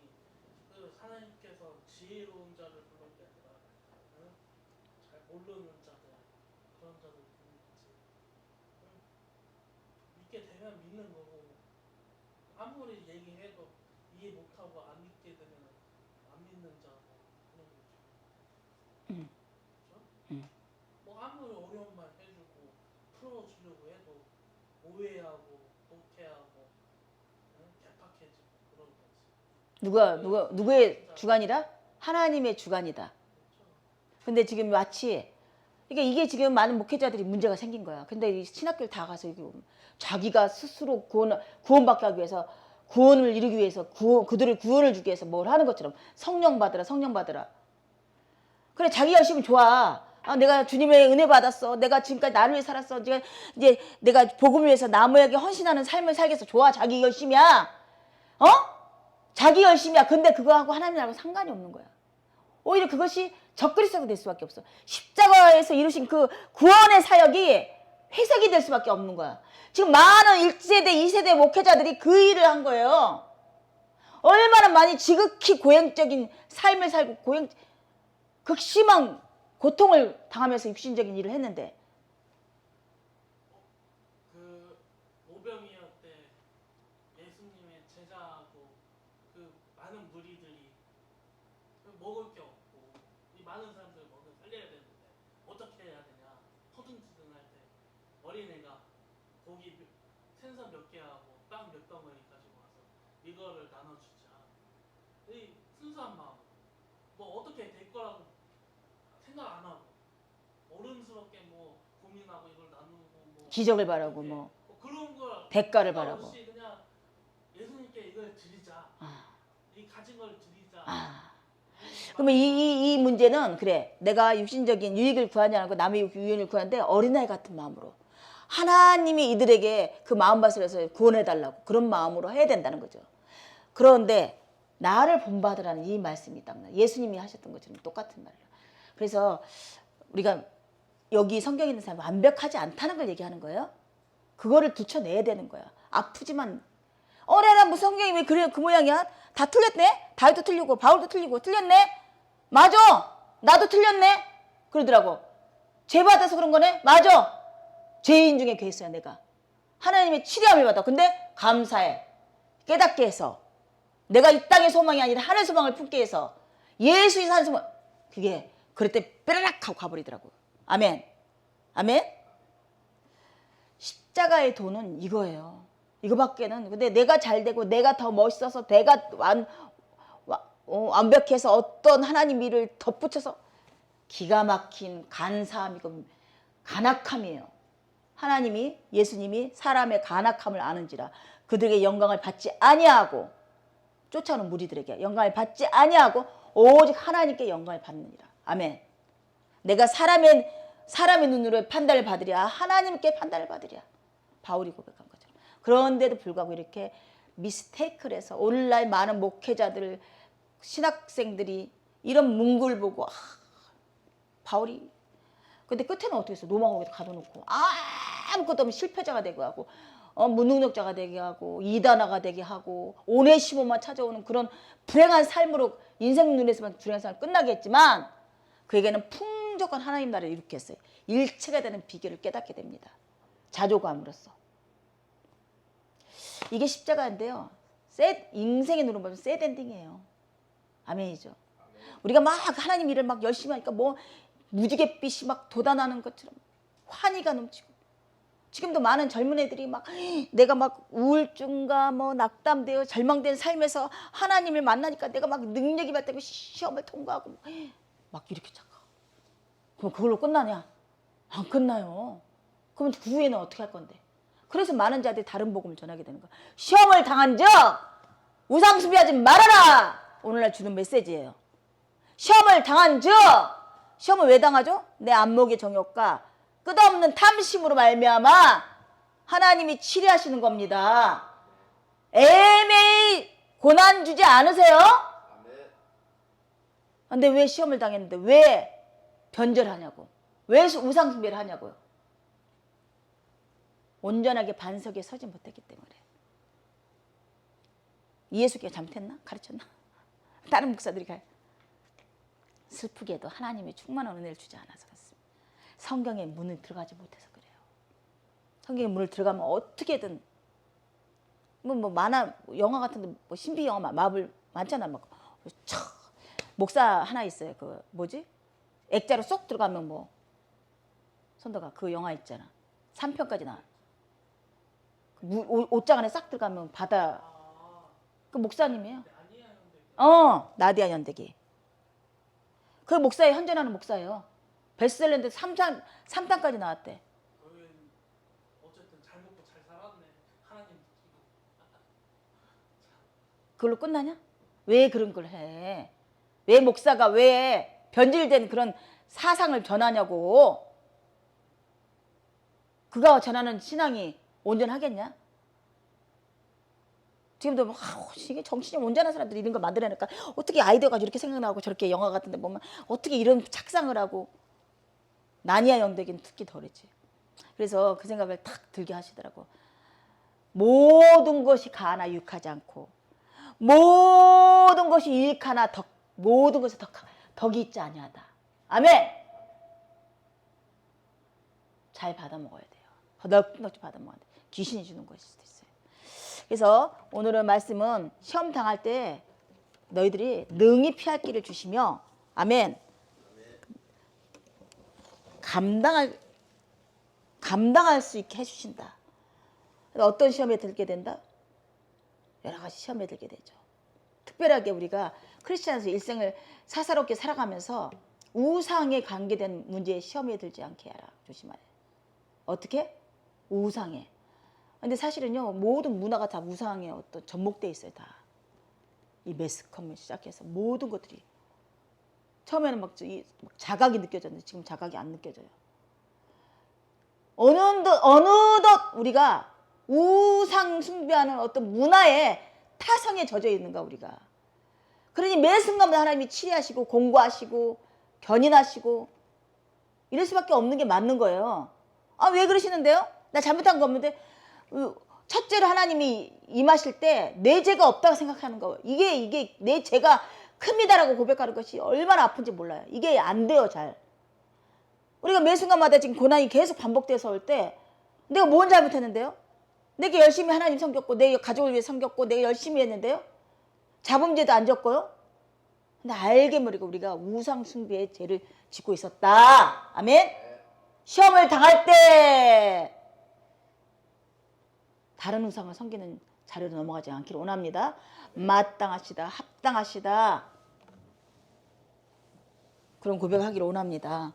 그 하나님께서 지혜로운 자를 부른 게 아니라 잘 모르는 자들 그런 자들 부른 거지. 믿게 되면 믿는 거고 아무리 얘기해도 이해 못하고 안 믿게 되면 안 믿는 자고 그런 거죠. 그렇죠? 뭐 아무리 어려운 말 해주고 풀어주려고 해도 오해하고 독해하고 개팍해지고 그런 거지. 누구의 주관이라? 하나님의 주관이다. 그렇죠. 근데 지금 마치 이게 지금 많은 목회자들이 문제가 생긴 거야. 근데 이 신학교를 다 가서 자기가 스스로 구원받기 하기 위해서 구원을 이루기 위해서 그들을 구원을 주기 위해서 뭘 하는 것처럼 성령 받으라 성령 받으라. 그래 자기 열심히 좋아. 내가 주님의 은혜 받았어. 내가 지금까지 나를 위해 살았어. 이제 내가 복음을 위해서 남에게 헌신하는 삶을 살겠어. 좋아. 자기 열심이야. 자기 열심이야. 근데 그거하고 하나님하고 상관이 없는 거야. 오히려 그것이 적그리스도가 될 수밖에 없어. 십자가에서 이루신 그 구원의 사역이 회색이 될 수밖에 없는 거야. 지금 많은 1세대, 2세대 목회자들이 그 일을 한 거예요. 얼마나 많이 지극히 고행적인 삶을 살고 극심한 고통을 당하면서 육신적인 일을 했는데 그 오병이어 때 예수님의 제자하고 그 많은 무리들이 먹을 게 없고 이 많은 사람들 먹을 살려야 되는데 어떻게 해야 되냐 허둥지둥 할 때 어린애가 고기 생선 몇 개하고 빵 몇 덩어리 가지고 와서 이거를 나눠주자. 이 순수한 마음 뭐 어떻게 될 거라고 생각 안 하고 어른스럽게 뭐 고민하고 이걸 나누고 뭐 기적을 바라고 뭐 그런 걸 대가를 바라고. 없이 그냥 예수님께 이걸 드리자. 이 가진 걸 드리자. 그러면 이 문제는 그래 내가 육신적인 유익을 구하지 않고 남의 유익을 구하는데 어린아이 같은 마음으로 하나님이 이들에게 그 마음밭을 구원해달라고 그런 마음으로 해야 된다는 거죠. 그런데 나를 본받으라는 이 말씀이 있답니다. 예수님이 하셨던 것처럼 똑같은 말이에요. 그래서 우리가 여기 성경에 있는 사람이 완벽하지 않다는 걸 얘기하는 거예요. 그거를 들춰내야 되는 거야. 아프지만 내가 뭐 성경이 왜 그래 그 모양이야? 다 틀렸네? 다윗도 틀리고 바울도 틀리고 틀렸네? 맞아! 나도 틀렸네? 그러더라고. 죄 받아서 그런 거네? 맞아! 죄인 중에 괴수야 내가. 하나님의 치료함을 받아. 근데 감사해. 깨닫게 해서 내가 이 땅의 소망이 아니라 하늘 소망을 품게 해서 예수의 산 소망. 그게 그럴 때 뾰라락 하고 가버리더라고. 아멘. 아멘. 십자가의 도는 이거예요. 이거밖에는. 근데 내가 잘 되고 내가 더 멋있어서 내가 완벽해서 어떤 하나님 일을 덧붙여서 기가 막힌 간사함이고 간악함이에요. 하나님이 예수님이 사람의 간악함을 아는지라 그들에게 영광을 받지 아니하고 쫓아오는 무리들에게 영광을 받지 아니하고 오직 하나님께 영광을 받느니라. 아멘. 내가 사람의 눈으로 판단을 받으랴 하나님께 판단을 받으랴. 바울이 고백한 것처럼. 그런데도 불구하고 이렇게 미스테이크를 해서 오늘날 많은 목회자들 신학생들이 이런 문구를 보고 바울이 근데 끝에는 어떻게 했어? 노망옥에 가둬놓고 아무것도 없는 실패자가 되게 하고 무능력자가 되게 하고 이단아가 되게 하고 오네시모만 찾아오는 그런 불행한 삶으로 인생 눈에서만 불행한 삶을 끝나게 했지만 그에게는 풍족한 하나님 나라를 이루게 했어요. 일체가 되는 비결을 깨닫게 됩니다. 자조감으로써. 이게 십자가인데요. 인생의 눈으로 보면 새드 엔딩이에요. 아멘이죠. 우리가 막 하나님 일을 막 열심히 하니까 뭐 무지갯빛이 막 돋아나는 것처럼 환희가 넘치고 지금도 많은 젊은 애들이 막 내가 막 우울증과 뭐 낙담되어 절망된 삶에서 하나님을 만나니까 내가 막 능력이 발달되고 시험을 통과하고 막 이렇게 착각. 그럼 그걸로 끝나냐? 안 끝나요. 그럼 그 후에는 어떻게 할 건데? 그래서 많은 자들이 다른 복음을 전하게 되는 거야. 시험을 당한 적 우상 숭배하지 말아라. 오늘날 주는 메시지예요. 시험을 당한 적 시험을 왜 당하죠? 내 안목의 정욕과 끝없는 탐심으로 말미암아 하나님이 치료하시는 겁니다. 애매히 고난 주지 않으세요? 근데 왜 시험을 당했는데 왜 변절하냐고. 왜 우상 숭배를 하냐고요. 온전하게 반석에 서지 못했기 때문에. 이해수기가 잘못했나? 가르쳤나? 다른 목사들이 슬프게도 하나님이 충만한 은혜를 주지 않아서 그렇습니다. 성경의 문을 들어가지 못해서 그래요. 성경의 문을 들어가면 어떻게든 뭐 만화 영화 같은데 뭐 신비 영화 마블 많잖아. 막 목사 하나 있어요. 그 뭐지? 액자로 쏙 들어가면 뭐 선도가 그 영화 있잖아. 3편까지 나와. 옷장 안에 싹 들어가면 바다. 그 목사님이에요. 나디아 연대기. 그 목사에 현존하는 목사예요. 베스트셀러인데 3탄까지 나왔대. 어쨌든 잘 먹고 잘 살았네. 하나님 그걸로 끝나냐? 왜 그런 걸 해? 왜 목사가 왜 변질된 그런 사상을 전하냐고. 그가 전하는 신앙이 온전하겠냐? 지금도 막 이게 정신이 온전한 사람들이 이런 걸 만들어내니까 어떻게 아이디어가 이렇게 생각나고 저렇게 영화 같은데 보면 어떻게 이런 착상을 하고. 나니아 연대기는 특히 덜했지. 그래서 그 생각을 탁 들게 하시더라고. 모든 것이 가나 유익하지 않고 모든 것이 유익하나 모든 것에 덕이 있지 아니하다. 아멘. 잘 받아 먹어야 돼요. 넉넉히 받아 먹어야 돼. 귀신이 주는 것일 수도 있어요. 그래서 오늘의 말씀은 시험 당할 때 너희들이 능히 피할 길을 주시며 아멘. 감당할 수 있게 해주신다. 어떤 시험에 들게 된다? 여러 가지 시험에 들게 되죠. 특별하게 우리가 크리스천에서 일생을 사사롭게 살아가면서 우상에 관계된 문제에 시험에 들지 않게 하라. 조심하래. 어떻게? 우상에. 근데 사실은요, 모든 문화가 다 우상에 어떤 접목되어 있어요, 다. 이 매스컴을 시작해서 모든 것들이. 처음에는 막 자각이 느껴졌는데 지금 자각이 안 느껴져요. 어느덧 우리가 우상 숭배하는 어떤 문화에 타성에 젖어 있는가 우리가. 그러니 매 순간마다 하나님이 치리하시고 공고하시고 견인하시고 이럴 수밖에 없는 게 맞는 거예요. 아, 왜 그러시는데요? 나 잘못한 거 없는데. 첫째로 하나님이 임하실 때 내 죄가 없다고 생각하는 거. 이게 내 죄가 큽니다라고 고백하는 것이 얼마나 아픈지 몰라요. 이게 안 돼요, 잘. 우리가 매 순간마다 지금 고난이 계속 반복돼서 올 때 내가 뭔 잘못했는데요? 내가 열심히 하나님 섬겼고 내 가족을 위해 섬겼고 내가 열심히 했는데요? 자범죄도 안 졌고요? 근데 알게 모르게 우리가 우상 숭배의 죄를 짓고 있었다. 아멘? 시험을 당할 때 다른 우상을 섬기는 자료로 넘어가지 않기를 원합니다. 마땅하시다, 합당하시다. 그런 고백하기를 원합니다.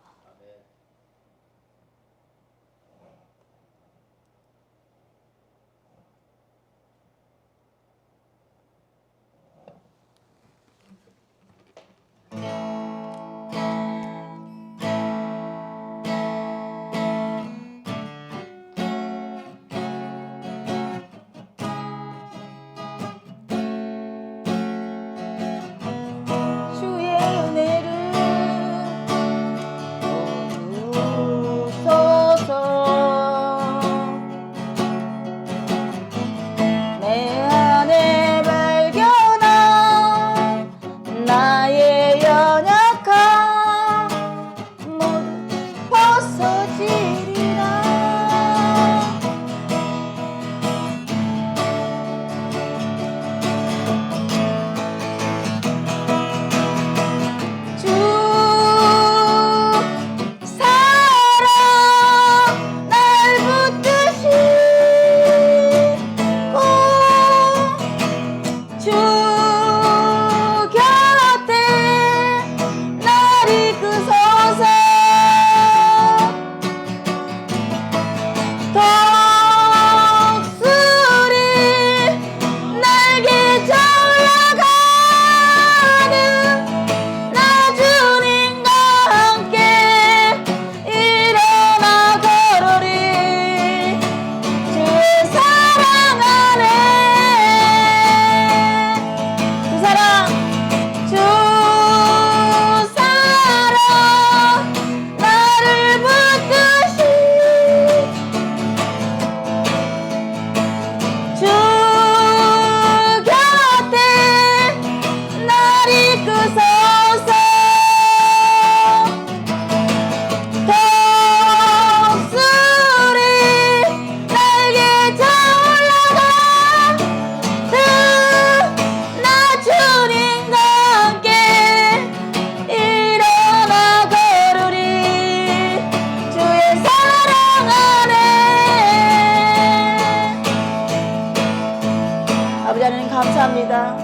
감사합니다.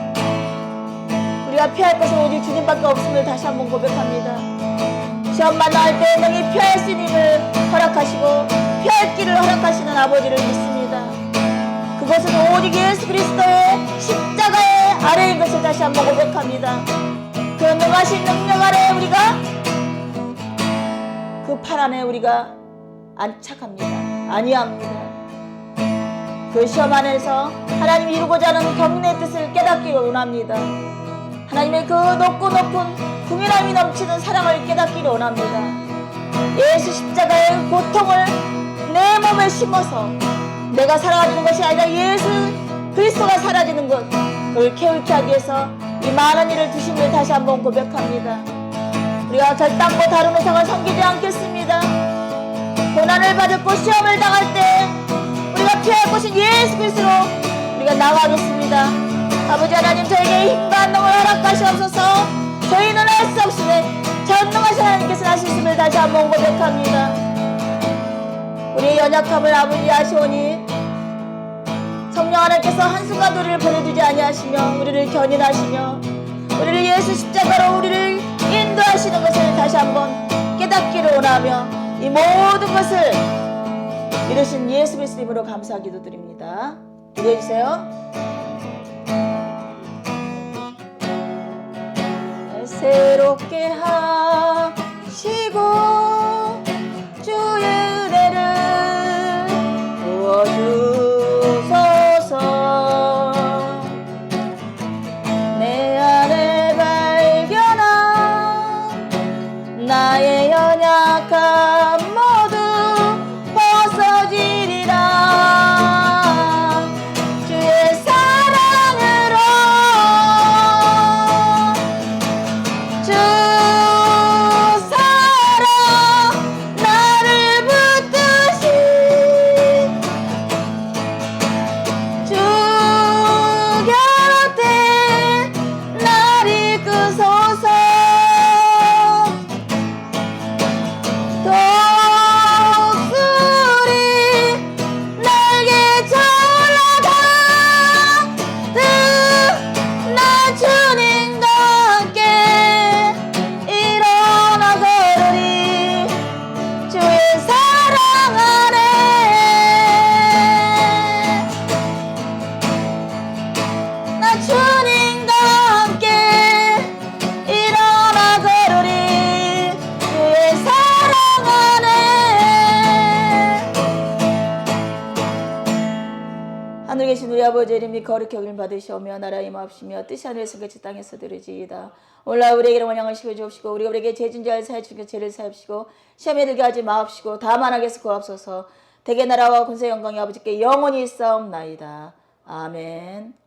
우리가 피할 것은 오직 주님밖에 없음을 다시 한번 고백합니다. 시험만 나올 때 능히 피할 수 있는 힘을 허락하시고 피할 길을 허락하시는 아버지를 믿습니다. 그것은 오직 예수 그리스도의 십자가의 아래인 것을 다시 한번 고백합니다. 그 능하신 능력 아래 우리가 그 팔 안에 우리가 안착합니다. 아니합니다. 그 시험 안에서 하나님이 이루고자 하는 경륜의 뜻을 깨닫기를 원합니다. 하나님의 그 높고 높은 궁일함이 넘치는 사랑을 깨닫기를 원합니다. 예수 십자가의 고통을 내 몸에 심어서 내가 살아가는 것이 아니라 예수 그리스도가 사라지는 것, 그걸 깨우게 하기 위해서 이 많은 일을 두심을 다시 한번 고백합니다. 우리가 결단코 다른 우상을 섬기지 않겠습니다. 고난을 받고 시험을 당할 때 우리가 피할 것은 예수 그리스도로 우리가 나가겠습니다. 아버지 하나님, 저에게 힘과 능을 허락하시옵소서. 저희는 할 수 없으니 전능하신 하나님께서 하실 수 있음을 다시 한번 고백합니다. 우리의 연약함을 아버지 아시오니 성령 하나님께서 한순간도 우리를 버려두지 아니하시며 우리를 견인하시며 우리를 예수 십자가로 우리를 인도하시는 것을 다시 한번 깨닫기를 원하며 이 모든 것을 이루신 예수 그리스도 이름으로 감사 기도드립니다. 기도해주세요. 새롭게 하시고 주의 은혜를 하늘에 계신 우리 아버지 이름이 거룩히 여김을 받으시오며 나라의 임하옵시며 뜻이 하늘에서 같이 땅에서 이루어지이다. 오늘날 우리에게 원양을 시켜주옵시고 우리가 우리에게 죄진 자를 사하여 죄를 사합시고 시험에 들게 하지 마옵시고 다만 악에서 구하옵소서. 대개 나라와 권세 영광이 아버지께 영원히 있사옵나이다. 아멘.